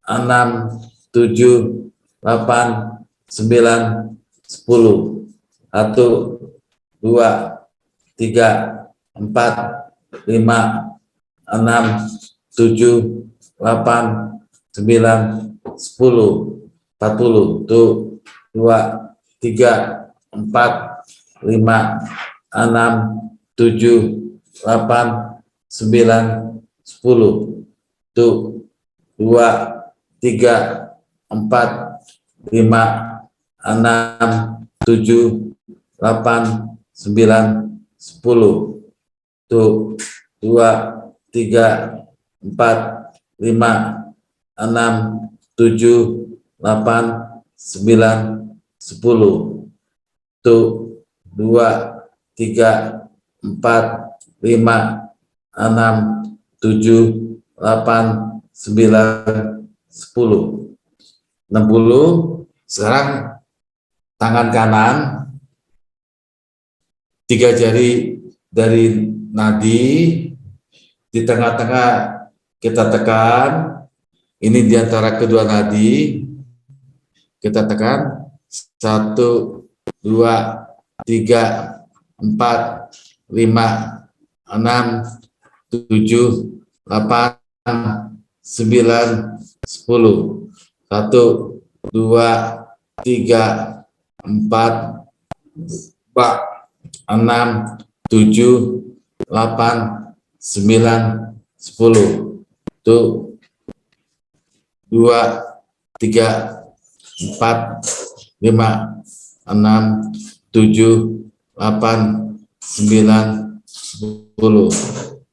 6, 7, 8, 9, 10. 1, 2, 3, 4, 5, 6, 7, 8, 9, 10. 40. Tuh. 2, 3, 4, 5, 6, 7, 8, 9, 10. Tuh. 2, 3, 4, 5, 6, 7, 8, 9, 10. Tuh. 2, 3, 4, 5, 6, 7, 8, 9, 10. Tuh. 2, 3, 4, 5, 6, 7, 8, 9, 10. 60. Sekarang tangan kanan, 3 jari dari nadi, di tengah-tengah kita tekan, ini di antara kedua nadi, kita tekan. 1, 2, 3, 4, 5, 6, 7, 8, 9, 10. 1, 2, 3, 4, 6, 7, 8, 9, 10. Tuh. 2, 3, 4, 5, 6, 7, 8, 9, 10.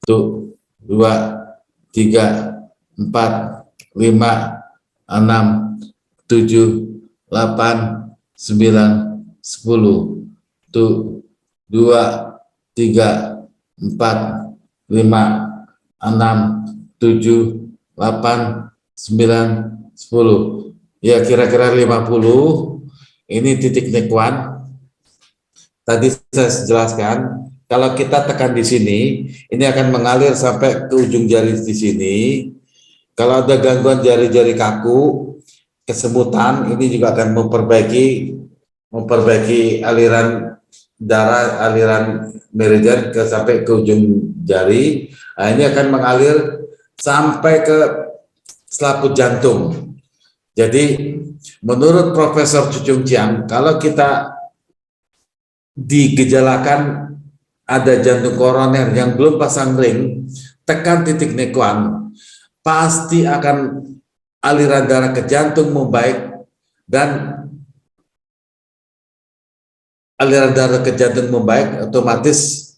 Tuh. 2, 3, 4, 5, 6, 7, 8, 9, 10. Tuh. 2, 3, 4, 5, 6, 7, 8, 9, 10. Ya, kira-kira 50. Ini titik Nequan. Tadi saya jelaskan, kalau kita tekan di sini, ini akan mengalir sampai ke ujung jari di sini. Kalau ada gangguan jari-jari kaku, kesemutan, ini juga akan memperbaiki aliran darah, aliran meridian sampai ke ujung jari. Nah, ini akan mengalir sampai ke selaput jantung. Jadi menurut Profesor Cucung Chiang, kalau kita digejalakan ada jantung koroner yang belum pasang ring, tekan titik Nequan, pasti akan aliran darah ke jantung membaik, dan aliran darah ke jantung membaik, otomatis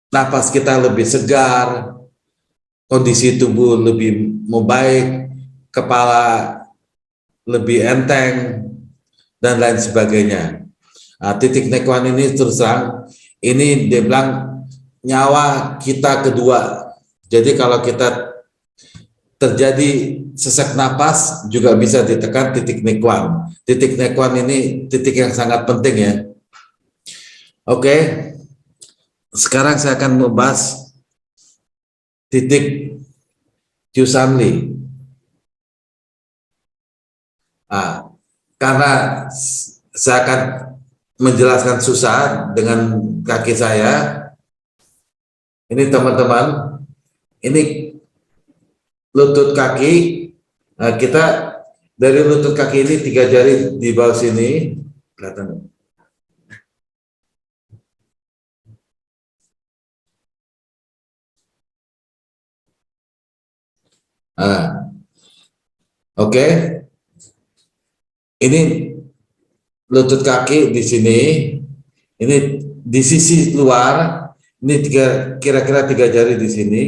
napas kita lebih segar, kondisi tubuh lebih membaik, kepala lebih enteng, dan lain sebagainya. Nah, titik Nequan ini terus terang, ini dia bilang nyawa kita kedua. Jadi kalau kita terjadi sesak napas juga bisa ditekan titik Nequan. Titik Nequan ini titik yang sangat penting ya. Oke, sekarang saya akan membahas titik Chusanli. Karena saya akan menjelaskan susah dengan kaki saya. Ini teman-teman, ini lutut kaki. Kita dari lutut kaki ini 3 jari di bawah sini, kelihatan. Oke. Ini lutut kaki di sini, ini di sisi luar, ini kira-kira 3 jari di sini.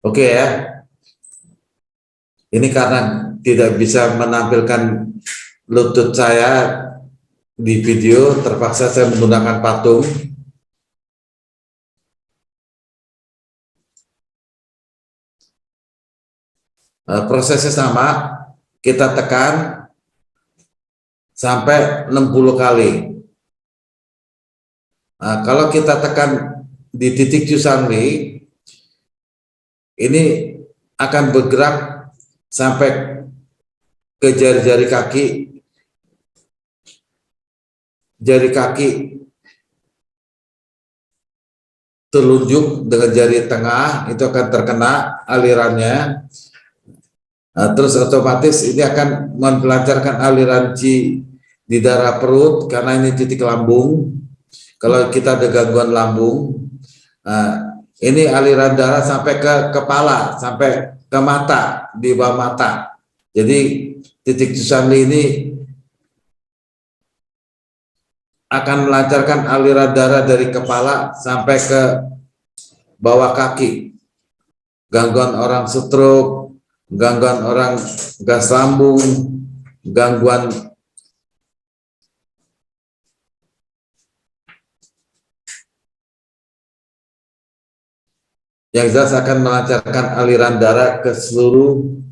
Oke ya. Ini karena tidak bisa menampilkan lutut saya di video, terpaksa saya menggunakan patung. Prosesnya sama, kita tekan sampai 60 kali. Kalau kita tekan di titik Chusanli, ini akan bergerak sampai ke jari-jari kaki. Jari kaki telunjuk dengan jari tengah itu akan terkena alirannya. Terus otomatis ini akan melancarkan aliran qi di daerah perut karena ini titik lambung. Kalau kita ada gangguan lambung, ini aliran darah sampai ke kepala, sampai ke mata, di bawah mata. Jadi titik Chusanli ini akan melancarkan aliran darah dari kepala sampai ke bawah kaki. Gangguan orang stroke, gangguan orang gas lambung, gangguan yang jelas akan melancarkan aliran darah ke seluruh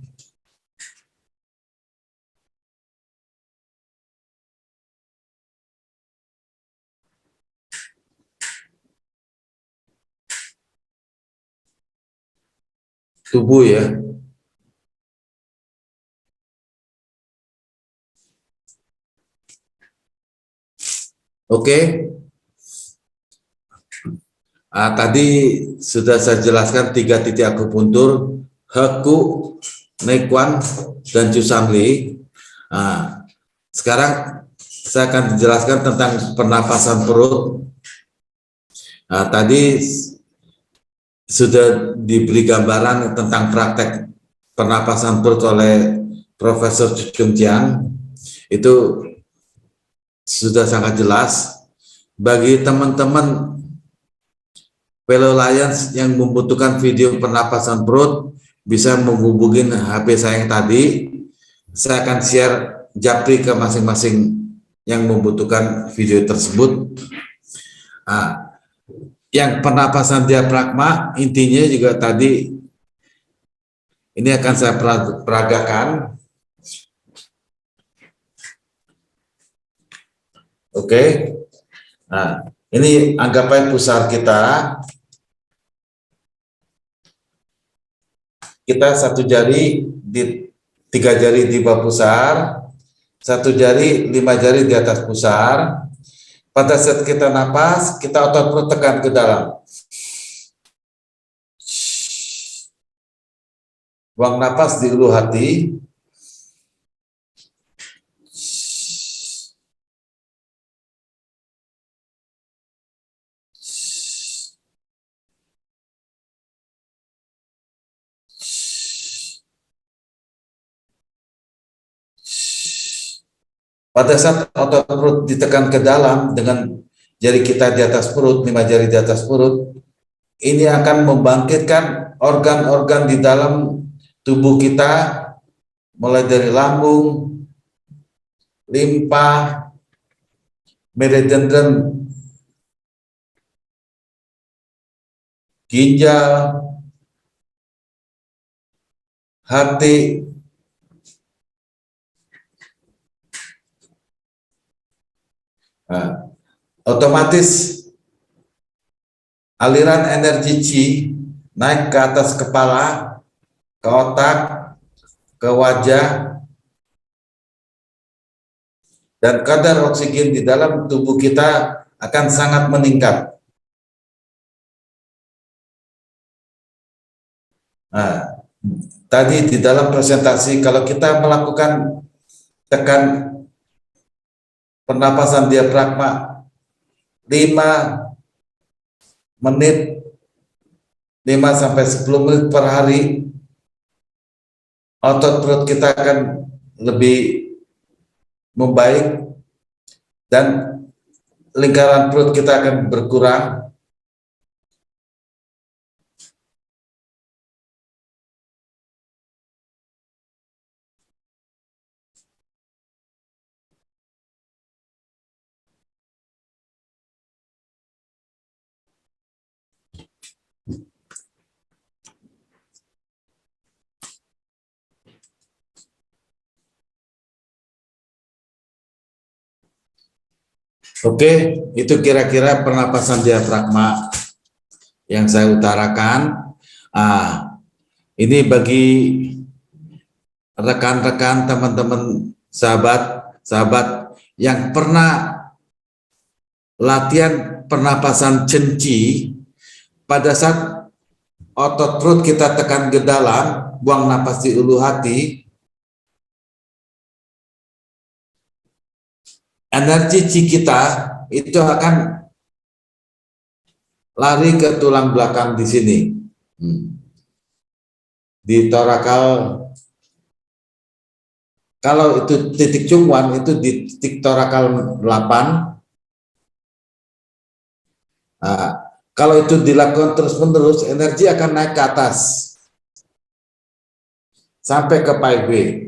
tubuh ya. Oke. Tadi sudah saya jelaskan 3 titik akupuntur, Heku, Nequan, dan Chusanli. Sekarang saya akan menjelaskan tentang pernapasan perut. Tadi sudah diberi gambaran tentang praktek pernapasan perut oleh Profesor Cucung Jiang. Itu sudah sangat jelas. Bagi teman-teman fellow Lions yang membutuhkan video pernapasan perut, bisa menghubungi HP saya yang tadi. Saya akan share japri ke masing-masing yang membutuhkan video tersebut. Yang pernapasan diafragma, intinya juga tadi, ini akan saya peragakan. Oke. Ini anggapan pusar kita. Kita 1 jari di 3 jari di bawah pusar, 1 jari 5 jari di atas pusar. Pada saat kita napas, kita otot perut tekan ke dalam. Buang napas di ulu hati. Pada saat otot perut ditekan ke dalam dengan jari kita di atas perut, 5 jari di atas perut, ini akan membangkitkan organ-organ di dalam tubuh kita, mulai dari lambung, limpa, meridendum ginjal, hati, nah, otomatis aliran energi Qi naik ke atas kepala, ke otak, ke wajah, dan kadar oksigen di dalam tubuh kita akan sangat meningkat. Nah, tadi di dalam presentasi kalau kita melakukan tekan pernapasan diafragma 5 menit, 5 sampai 10 menit per hari, otot perut kita akan lebih membaik dan lingkaran perut kita akan berkurang. Oke, itu kira-kira pernapasan diafragma yang saya utarakan. Ini bagi rekan-rekan, teman-teman, sahabat yang pernah latihan pernapasan cenci, pada saat otot perut kita tekan ke dalam, buang napas di ulu hati, energi Qi kita itu akan lari ke tulang belakang di sini, di torakal. Kalau itu titik Chungwan, itu di titik torakal 8. Nah, kalau itu dilakukan terus-menerus, energi akan naik ke atas sampai ke Pai Wei.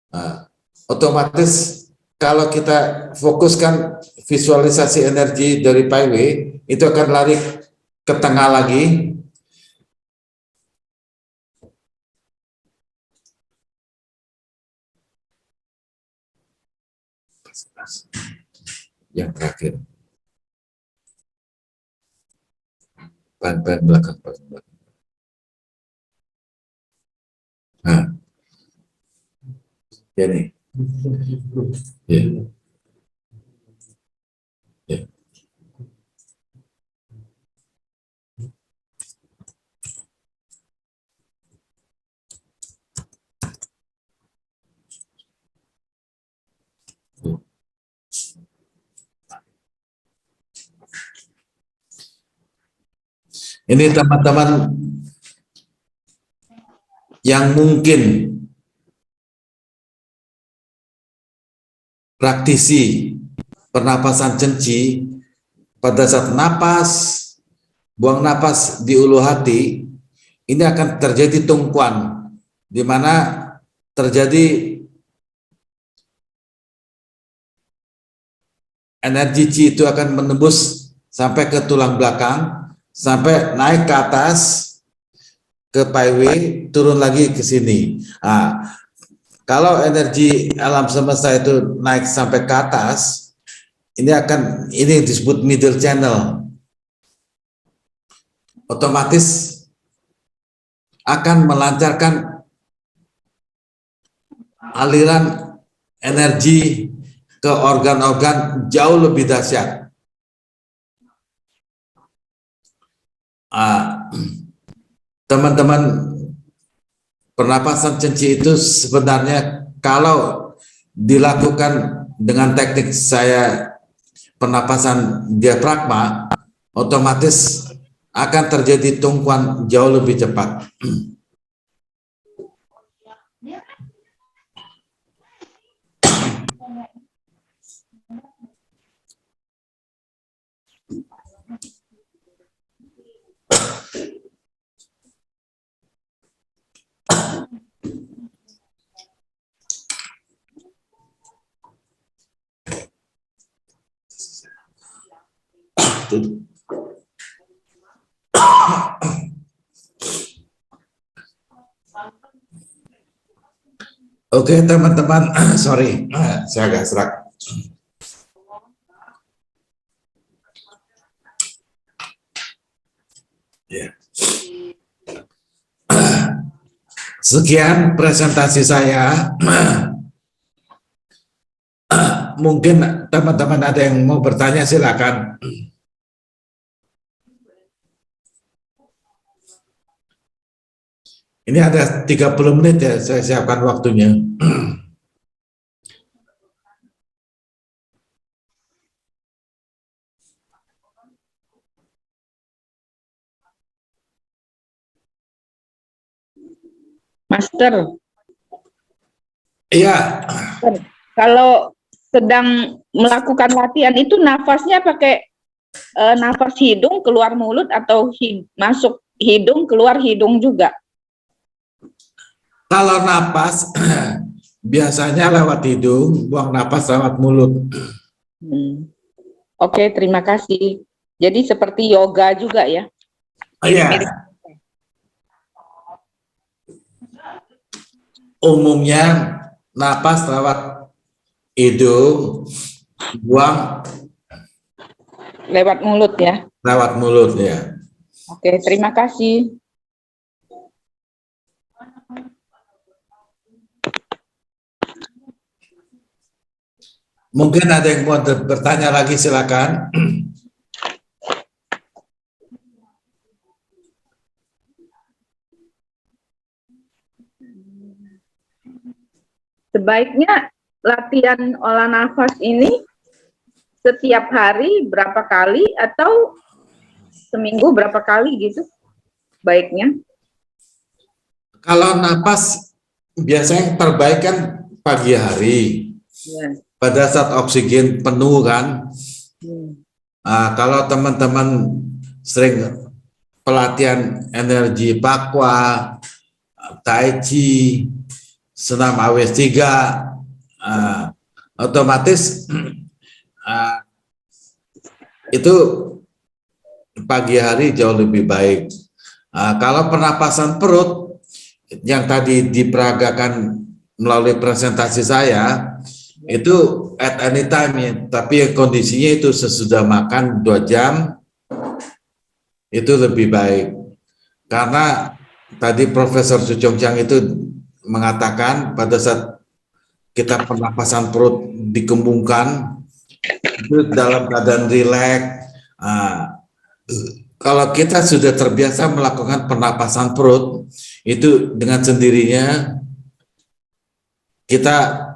Nah, otomatis kalau kita fokuskan visualisasi energi dari Pai Wei, itu akan lari ke tengah lagi. Yang terakhir, ban belakang. Nah, ini. Ya. Ya. Ini teman-teman yang mungkin praktisi pernapasan cenci, pada saat napas, buang napas di ulu hati, ini akan terjadi tumpuan, di mana terjadi energi Qi itu akan menembus sampai ke tulang belakang, sampai naik ke atas ke Pai Wei, turun lagi ke sini. Nah, kalau energi alam semesta itu naik sampai ke atas, ini disebut middle channel. Otomatis akan melancarkan aliran energi ke organ-organ jauh lebih dahsyat. Teman-teman, pernapasan cenci itu sebenarnya kalau dilakukan dengan teknik saya pernapasan diafragma, otomatis akan terjadi tumpuan jauh lebih cepat. Oke teman-teman, sorry, saya agak serak. Ya. Sekian presentasi saya. Mungkin teman-teman ada yang mau bertanya, silakan. Ini ada 30 menit ya, saya siapkan waktunya. Master, Iya, kalau sedang melakukan latihan itu nafasnya pakai nafas hidung keluar mulut atau masuk hidung keluar hidung juga? kalau napas biasanya lewat hidung, buang napas lewat mulut. Oke, terima kasih. Jadi seperti yoga juga ya? Iya. Umumnya napas lewat hidung, buang Lewat mulut ya? lewat mulut ya. Oke, terima kasih. Mungkin ada yang mau bertanya lagi, silakan. Sebaiknya latihan olah nafas ini setiap hari berapa kali atau seminggu berapa kali gitu baiknya? Kalau napas biasanya yang terbaik kan pagi hari, Ya. pada saat oksigen penuh kan. Kalau teman-teman sering pelatihan energi Pakwa, Tai Chi, senam AWS 3, otomatis itu pagi hari jauh lebih baik. Kalau pernapasan perut yang tadi diperagakan melalui presentasi saya, itu at any time ya, tapi kondisinya itu sesudah makan 2 jam itu lebih baik. Karena tadi Profesor Su Chong Chang itu mengatakan pada saat kita pernapasan perut dikembungkan itu dalam keadaan rileks. Kalau kita sudah terbiasa melakukan pernapasan perut, itu dengan sendirinya kita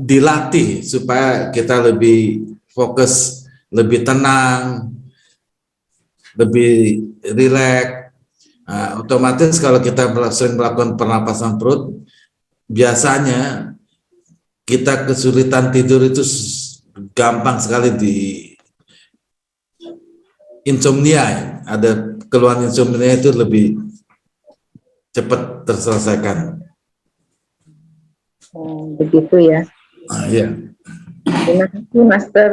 dilatih supaya kita lebih fokus, lebih tenang, lebih rileks. Otomatis kalau kita sering melakukan pernapasan perut, biasanya kita kesulitan tidur itu gampang sekali di insomnia. Ada keluhan insomnia itu lebih cepat terselesaikan. Begitu ya. Ya. Terima kasih, Master.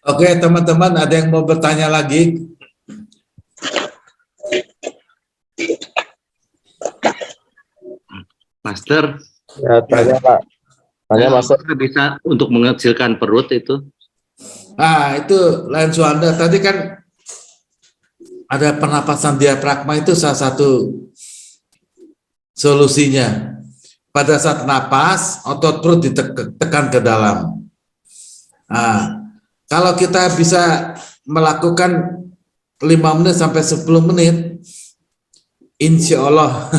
Oke, teman-teman, ada yang mau bertanya lagi? Master, Ya, tanya Pak. Tanya Master. bisa untuk mengecilkan perut itu? Itu lain Suanda. Tadi kan ada pernapasan diafragma, itu salah satu solusinya. Pada saat napas, otot perut ditekan ke dalam. Kalau kita bisa melakukan 5 menit sampai 10 menit, insya Allah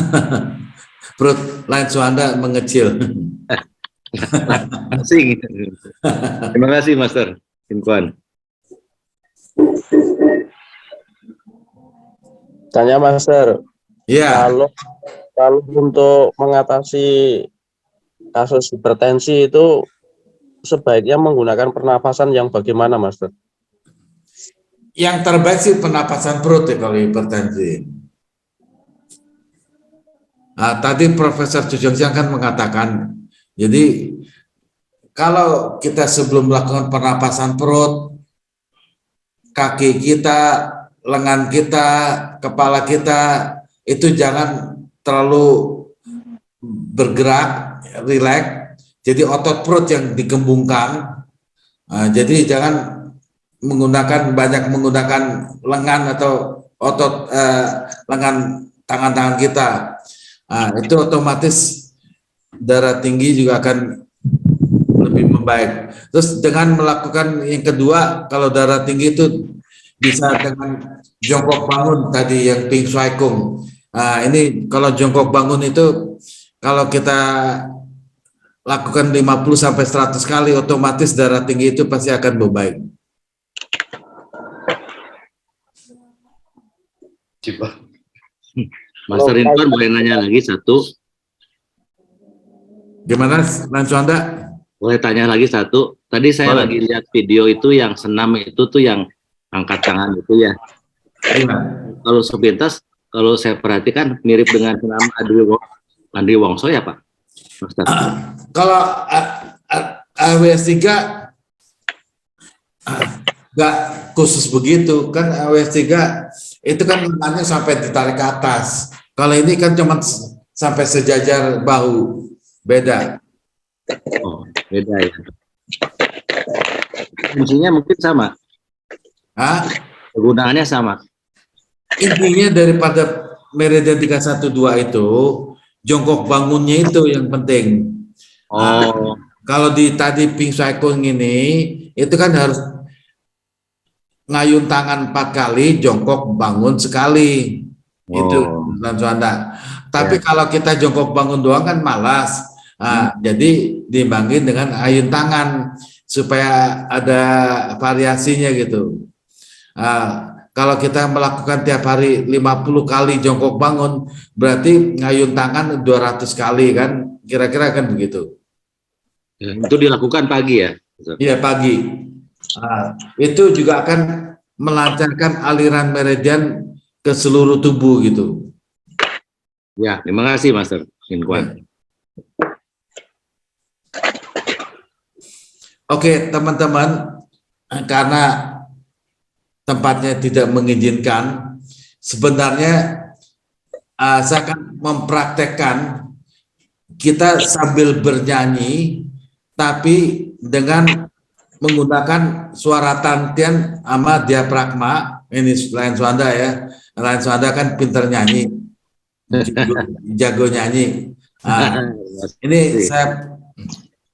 perut lain Suanda mengecil. Asing. Terima kasih, Master. Inkuan. Tanya Master. Ya. Kalau untuk mengatasi kasus hipertensi itu sebaiknya menggunakan pernapasan yang bagaimana, Master? Yang terbaik sih pernapasan perut ya kalau hipertensi. Tadi Profesor Su Chong Chang kan mengatakan, jadi kalau kita sebelum melakukan pernapasan perut, kaki kita, lengan kita, kepala kita itu jangan terlalu bergerak, rileks. Jadi otot perut yang dikembungkan. Jadi jangan banyak menggunakan lengan atau otot lengan tangan-tangan kita. Itu otomatis darah tinggi juga akan lebih membaik. Terus dengan melakukan yang kedua, kalau darah tinggi itu bisa dengan jongkok bangun tadi yang Ping Shuai Kung. Ini kalau jongkok bangun itu kalau kita lakukan 50 sampai 100 kali, otomatis darah tinggi itu pasti akan membaik. Master Ridwan boleh nanya lagi satu? Gimana, Anda? Boleh tanya lagi satu? Tadi saya lagi lihat video itu yang senam itu tuh yang angkat tangan itu ya. Kalau sepintas, kalau saya perhatikan mirip dengan senam Andri Wongso ya Pak? Master. Kalau AWS 3 nggak khusus begitu kan, AWS 3 itu kan lengannya sampai ditarik ke atas. Kalau ini kan cuma sampai sejajar bahu, beda. Oh, beda ya. Fungsinya mungkin sama. Kegunaannya sama. Intinya daripada meridian 312 itu, jongkok bangunnya itu yang penting. Kalau tadi Ping Shuai Kung ini, itu kan harus ngayun tangan 4 kali, jongkok bangun sekali. Itu Anda. Tapi kalau kita jongkok bangun doang kan malas. Jadi diimbangin dengan ayun tangan supaya ada variasinya gitu. Kalau kita melakukan tiap hari 50 kali jongkok bangun, berarti ngayun tangan 200 kali kan, kira-kira kan begitu. Itu dilakukan pagi ya? Iya, pagi. Itu juga akan melancarkan aliran meridian ke seluruh tubuh gitu. Ya, terima kasih Master Inkuan. Oke, teman-teman, karena tempatnya tidak mengizinkan, sebenarnya saya akan mempraktekkan kita sambil bernyanyi, tapi dengan menggunakan suara tantian sama diafragma. Ini Lion Swanda ya, Lion Swanda kan pinter nyanyi, jago nyanyi. Ini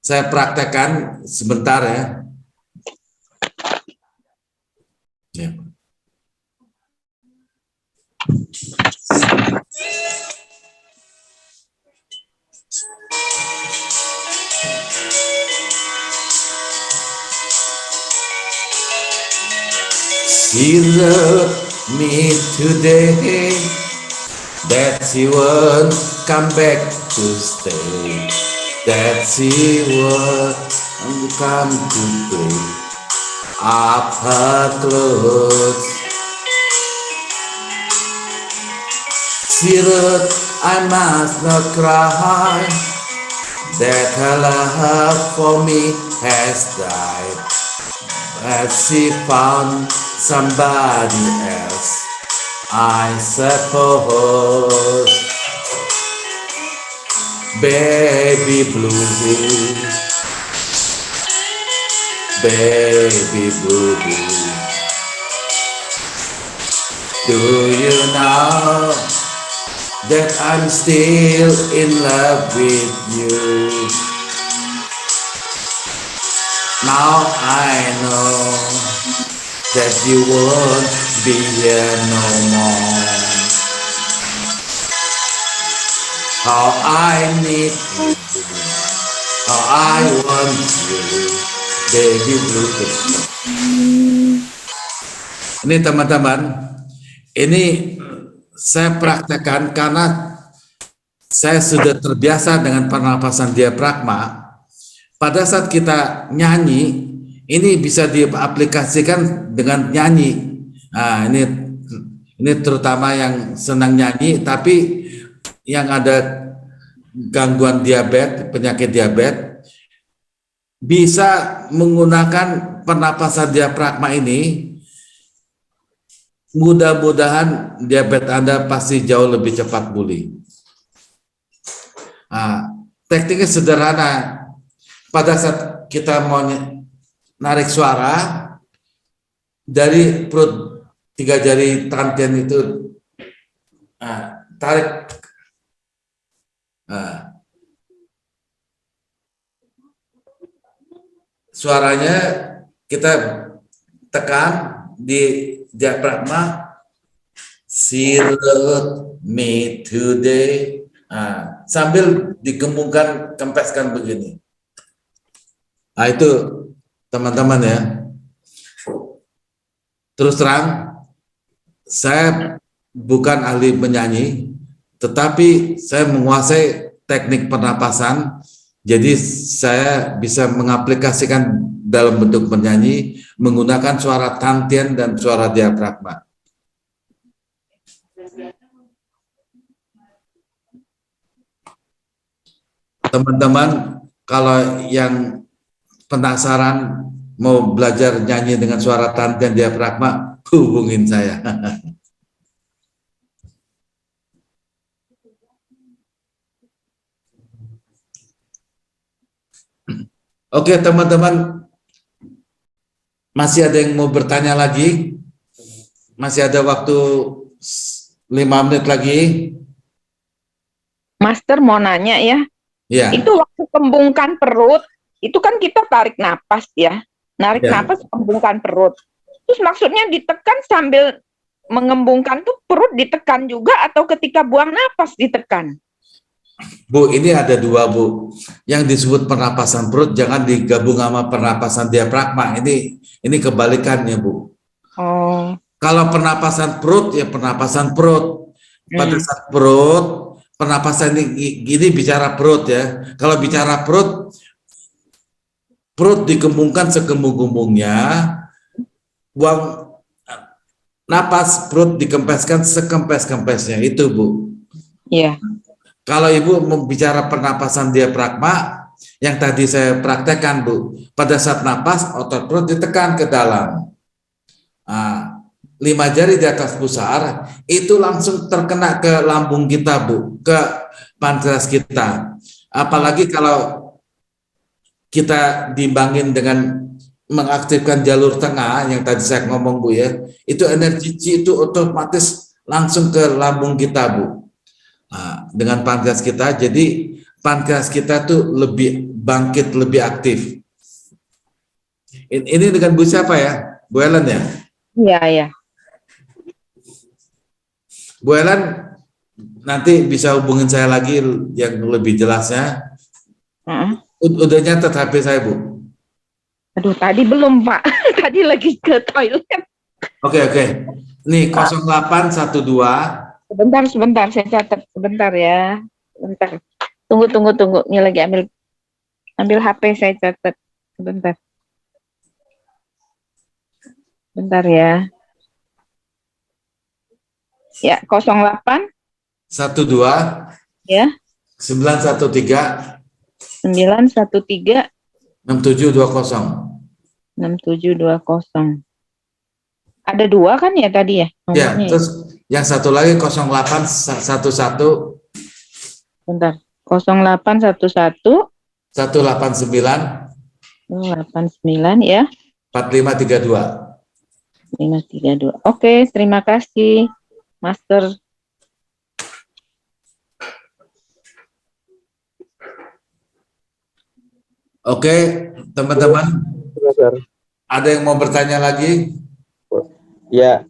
saya praktekkan sebentar ya. She loved me today, that she won't come back to stay, that she won't come to play up her clothes. She wrote, I must not cry, that her love for me has died, but she found somebody else, I suppose. Baby blue, baby blue, do you know that I'm still in love with you? Now I know that you won't be here no more. How I need you, how I want you, baby blue. Ini teman-teman, ini saya praktekkan karena saya sudah terbiasa dengan pernapasan diafragma. Pada saat kita nyanyi, ini bisa diaplikasikan dengan nyanyi. Nah, ini terutama yang senang nyanyi, tapi yang ada gangguan diabetes, penyakit diabetes, bisa menggunakan pernapasan diafragma ini mudah-mudahan diabetes Anda pasti jauh lebih cepat pulih. Tekniknya sederhana. Pada saat kita mau narik suara dari perut 3 jari tangan itu, tarik. Suaranya kita tekan di diafragma, "Sirat me today," sambil digembungkan, kempeskan begini. Itu teman-teman ya. Terus terang, saya bukan ahli menyanyi, tetapi saya menguasai teknik pernapasan, jadi saya bisa mengaplikasikan dalam bentuk menyanyi menggunakan suara tantien dan suara diafragma. Teman-teman, kalau yang penasaran mau belajar nyanyi dengan suara tantien diafragma, hubungin saya. Oke teman-teman, masih ada yang mau bertanya lagi? Masih ada waktu 5 menit lagi. Master mau nanya ya. Ya. Itu waktu kembungkan perut, itu kan kita tarik napas ya. Narik napas, kembungkan perut. Terus maksudnya ditekan sambil mengembungkan tuh perut ditekan juga atau ketika buang napas ditekan? Bu, ini ada 2 Bu. Yang disebut pernapasan perut jangan digabung sama pernapasan diafragma. Ini kebalikannya Bu. Oh. Kalau pernapasan perut ya pernapasan perut. Pada saat perut, pernapasan ini bicara perut ya. Kalau bicara perut dikembungkan sekembung-kembungnya, buang napas, perut dikempeskan sekempes-kempesnya, itu Bu. Iya. Kalau Ibu membicara pernapasan diafragma, yang tadi saya praktekkan Bu, pada saat napas otot perut ditekan ke dalam. 5 jari di atas pusar itu langsung terkena ke lambung kita Bu, ke pankreas kita. Apalagi kalau kita diimbangin dengan mengaktifkan jalur tengah yang tadi saya ngomong Bu ya, itu energi Qi itu otomatis langsung ke lambung kita Bu. Dengan pankreas kita, jadi pankreas kita tuh lebih bangkit, lebih aktif. Ini dengan Bu siapa ya? Bu Ellen ya? Iya, ya. Bu Ellen nanti bisa hubungin saya lagi yang lebih jelasnya. Udah nyatet HP saya Bu? Aduh, tadi belum Pak. Tadi lagi ke toilet. Oke. Nih 0812. Sebentar, saya catat. Sebentar ya. Sebentar. Tunggu. Ini lagi ambil HP saya catat. Sebentar. Bentar ya. Ya, 08 12 ya. 913 913 6720. 6720. Ada 2 kan ya tadi ya? Ya, terus yang satu lagi 0811. Bentar. 0811 189 89 ya. 4532. 532. Oke, terima kasih, Master. Oke, teman-teman. Ada yang mau bertanya lagi? Ya,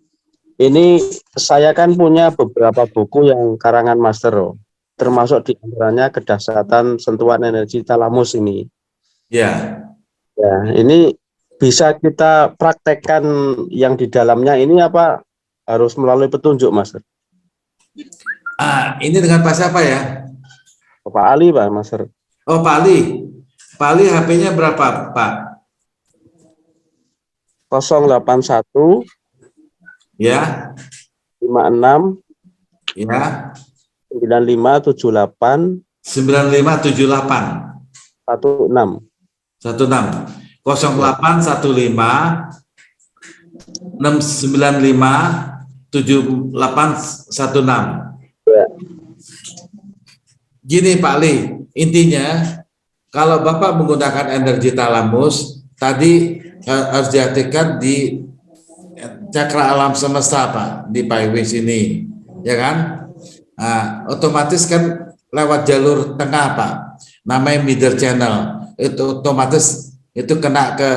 ini saya kan punya beberapa buku yang karangan Master, termasuk di antaranya Kedahsyatan Sentuhan Energi Talamus ini. Ya. Ya, ini bisa kita praktekkan yang di dalamnya ini apa harus melalui petunjuk, Master? Ini dengan Pak siapa ya? Pak Ali, Pak, Master. Oh, Pak Ali. Pak Ali HP-nya berapa, Pak? 081 Ya. 56 Ya. 9578 9578 16 0815 695 7816. Ya. Gini Pak Ali, intinya kalau Bapak menggunakan energi talamus, tadi harus diartikan di cakra alam semesta Pak, di Paiwis ini, ya kan? Nah, otomatis kan lewat jalur tengah Pak, namanya middle channel, itu otomatis itu kena ke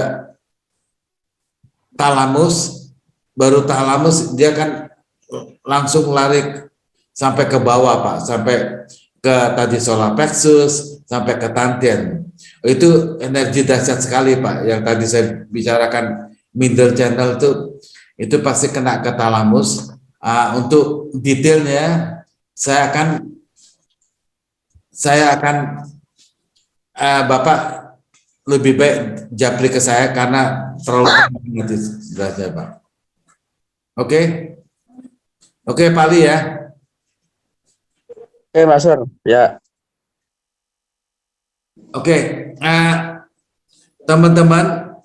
talamus, baru talamus dia kan langsung lari sampai ke bawah Pak, sampai ke tadi solar plexus, sampai ke tantien. Itu energi dahsyat sekali Pak, yang tadi saya bicarakan middle channel itu pasti kena ke talamus. Untuk detailnya saya akan Bapak lebih baik japri ke saya karena terlalu nanti jelasnya Pak. Oke Pak Ali ya. Oke, Master. Ya. Oke, teman-teman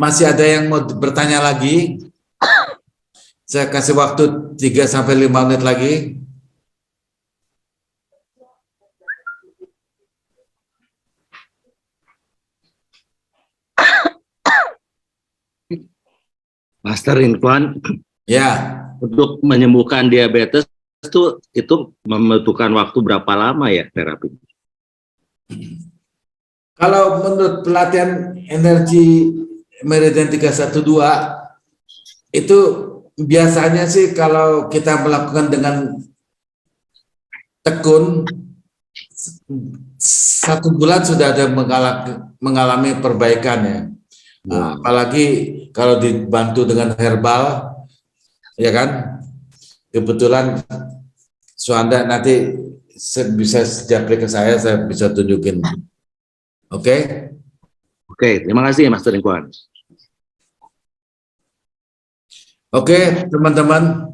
masih ada yang mau bertanya lagi? Saya kasih waktu 3-5 menit lagi. Master Infwan, Ya, untuk menyembuhkan diabetes itu membutuhkan waktu berapa lama ya terapi? kalau menurut pelatihan energi Meridian 312 itu biasanya sih kalau kita melakukan dengan tekun 1 bulan sudah ada mengalami perbaikan ya. Nah, apalagi kalau dibantu dengan herbal, ya kan? Kebetulan Suanda nanti bisa japri ke saya bisa tunjukin. Oke? Oke, terima kasih Master Infwan. Oke, teman-teman,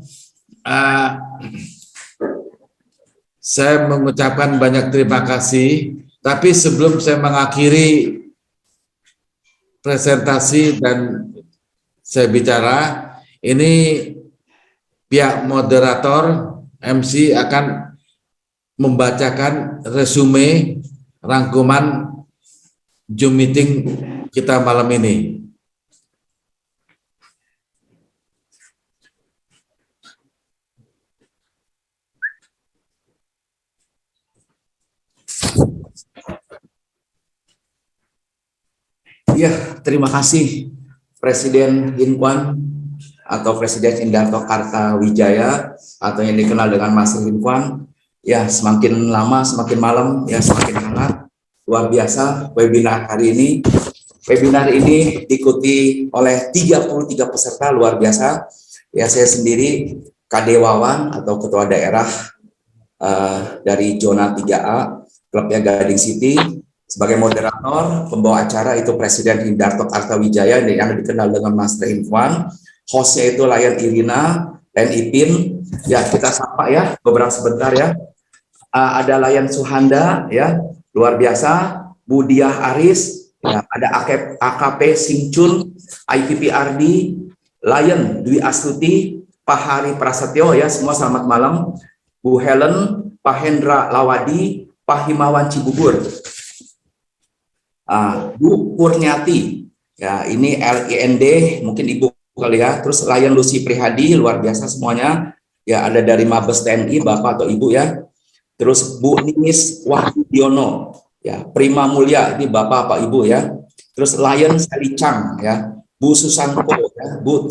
saya mengucapkan banyak terima kasih. Tapi sebelum saya mengakhiri presentasi dan saya bicara, ini pihak moderator MC akan membacakan resume rangkuman Zoom meeting kita malam ini. Ya, terima kasih Presiden Hinquan atau Presiden Indarto Kartawijaya atau yang dikenal dengan Mas Hinquan. Ya, semakin lama semakin malam ya semakin hangat. Luar biasa webinar hari ini. Webinar ini diikuti oleh 33 peserta luar biasa. Ya, saya sendiri KD Wawan atau Ketua Daerah dari Zona 3A klubnya Gading City. Sebagai moderator, pembawa acara itu Presiden Indarto Kartawijaya yang dikenal dengan Master Infwan. Hostnya itu Lion Irina dan Ipin. Ya, kita sapa ya beberapa sebentar ya. Ada Lion Suhanda ya, luar biasa. Bu Diah Aris, ya, ada AKP Singchun, IPPRD, Lion Dwi Astuti, Pak Hari Prasetyo ya, semua selamat malam. Bu Helen, Pak Hendra Lawadi, Pak Himawan Cibubur. Bu Kurniati, ya ini LIND, mungkin Ibu kali ya. Terus Lion Lucy Prihadi, luar biasa semuanya. Ya ada dari Mabes TNI, Bapak atau Ibu ya. Terus Bu Ninis Wahyudiono, ya Prima Mulia, ini Bapak Pak Ibu ya. Terus Lion Sally Chang, ya Bu Susanto, ya. Bu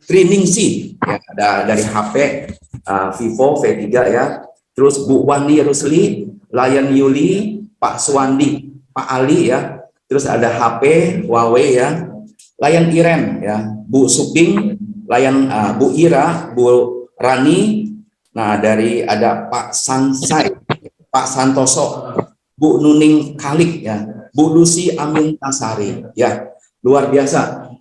Triningsi, ya ada dari HP Vivo V3 ya. Terus Bu Wandi Rusli, Lion Yuli, Pak Suwandi, Pak Ali ya, terus ada HP Huawei ya, Lion Iren ya, Bu Suping, Lion Bu Ira, Bu Rani, nah dari ada Pak Sansai, Pak Santoso, Bu Nuning Kalik ya, Bu Lucy Amin Tasari ya, luar biasa.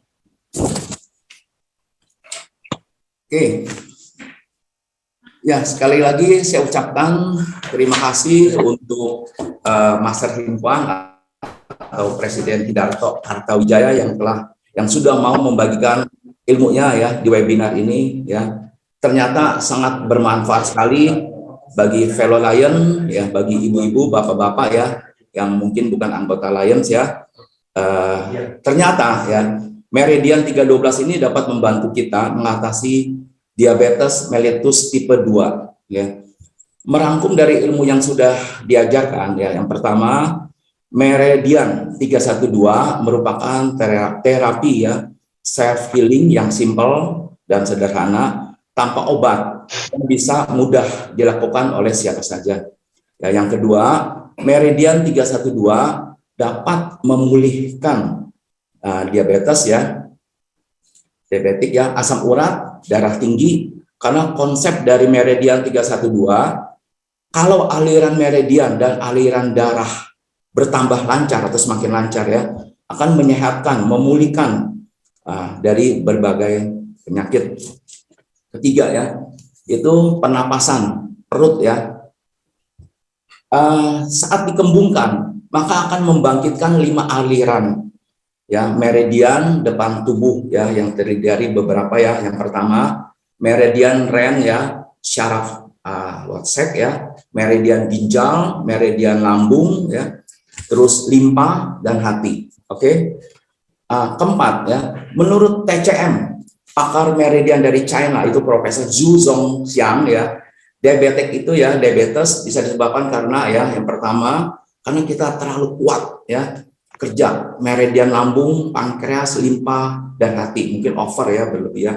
Oke. Ya, sekali lagi saya ucapkan terima kasih untuk Master Hinquan atau Presiden Indarto Kartawijaya yang sudah mau membagikan ilmunya ya di webinar ini ya. ternyata sangat bermanfaat sekali bagi fellow Lion, ya, bagi ibu-ibu, bapak-bapak ya, yang mungkin bukan anggota Lions ya. Ternyata ya, Meridian 312 ini dapat membantu kita mengatasi diabetes mellitus tipe 2 ya. Merangkum dari ilmu yang sudah diajarkan ya, yang pertama Meridian 312 merupakan terapi ya, self healing yang simple dan sederhana tanpa obat, yang bisa mudah dilakukan oleh siapa saja ya. Yang kedua, Meridian 312 dapat memulihkan diabetes ya, diabetik ya, asam urat, darah tinggi, karena konsep dari Meridian 312, kalau aliran meridian dan aliran darah bertambah lancar atau semakin lancar ya, akan menyehatkan, memulihkan dari berbagai penyakit. Ketiga ya, itu pernapasan perut ya. Saat dikembungkan, maka akan membangkitkan 5 aliran ya, meridian depan tubuh ya, yang terdiri dari beberapa ya. Yang pertama meridian ren ya, syaraf watsek ya, meridian ginjal, meridian lambung ya, terus limpa dan hati. Oke. Keempat ya, menurut TCM, pakar meridian dari China, itu Profesor Zhu Zhongxiang ya, diabetes itu ya, diabetes bisa disebabkan karena ya, yang pertama karena kita terlalu kuat ya kerja meridian lambung, pankreas, limpa dan hati, mungkin over ya, berlebih ya.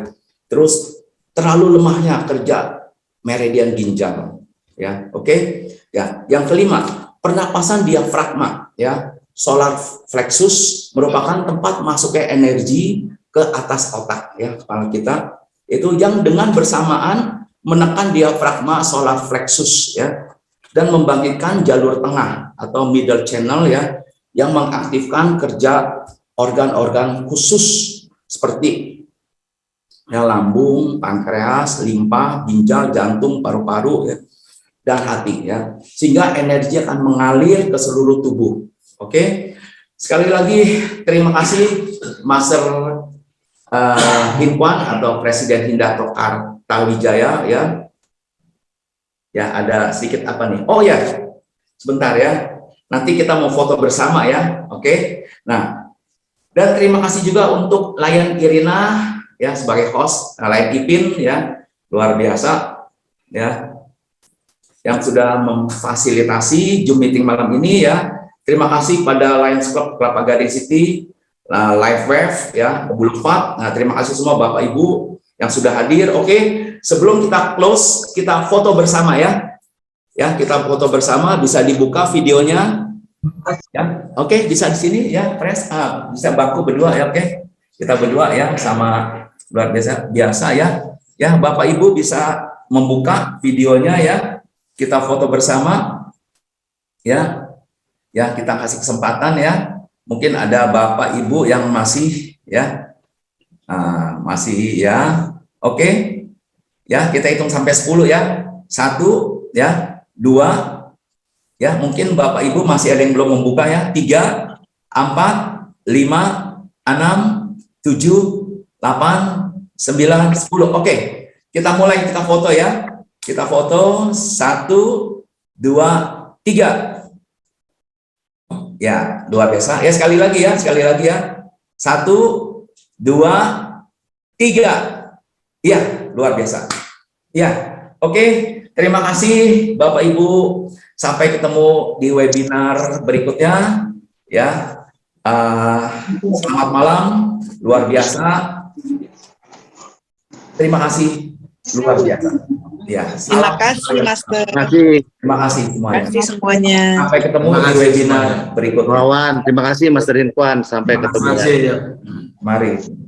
Terus terlalu lemahnya kerja meridian ginjal ya. Oke ya. Yang kelima, pernapasan diafragma ya, solar plexus merupakan tempat masuknya energi ke atas otak ya, kepala kita, itu yang dengan bersamaan menekan diafragma solar plexus ya, dan membangkitkan jalur tengah atau middle channel ya, yang mengaktifkan kerja organ-organ khusus seperti ya, lambung, pankreas, limpa, ginjal, jantung, paru-paru ya, dan hati ya, sehingga energi akan mengalir ke seluruh tubuh. Oke, sekali lagi terima kasih Master Hinquan atau Presiden Hindato Kartawijaya ya. Ya, ada sedikit apa nih? Oh ya, sebentar ya. Nanti kita mau foto bersama ya. Oke. Nah, dan terima kasih juga untuk Lion Irina ya sebagai host, Lion Ipin ya, luar biasa ya, yang sudah memfasilitasi Zoom meeting malam ini ya. Terima kasih pada Lions Club Kelapa Gading City, Live Wave ya, Boulevard. Nah, terima kasih semua Bapak Ibu yang sudah hadir. Oke, sebelum kita close, kita foto bersama ya. Ya, kita foto bersama, bisa dibuka videonya. Ya, oke, bisa di sini ya, Pres. Bisa baku berdua ya, oke. Kita berdua ya, sama luar biasa ya. Ya, Bapak Ibu bisa membuka videonya ya. Kita foto bersama. Ya. Ya, kita kasih kesempatan ya. Mungkin ada Bapak Ibu yang masih ya. Masih ya. Oke. Ya, kita hitung sampai 10 ya. 1 ya. 2 ya, mungkin Bapak Ibu masih ada yang belum membuka ya. 3, 4, 5, 6, 7, 8, 9, 10. Oke, kita mulai, kita foto ya. Kita foto 1, 2, 3 ya, luar biasa ya. Sekali lagi ya, 1, 2, 3 ya, luar biasa ya. Oke. Terima kasih Bapak Ibu, sampai ketemu di webinar berikutnya ya. Selamat malam, luar biasa. Terima kasih, luar biasa. Ya, terima kasih Master. Terima kasih semuanya. Terima kasih semuanya. Sampai ketemu di webinar berikutnya. Terima kasih Master Hinquan, sampai ketemu. Terima kasih ya. Mari.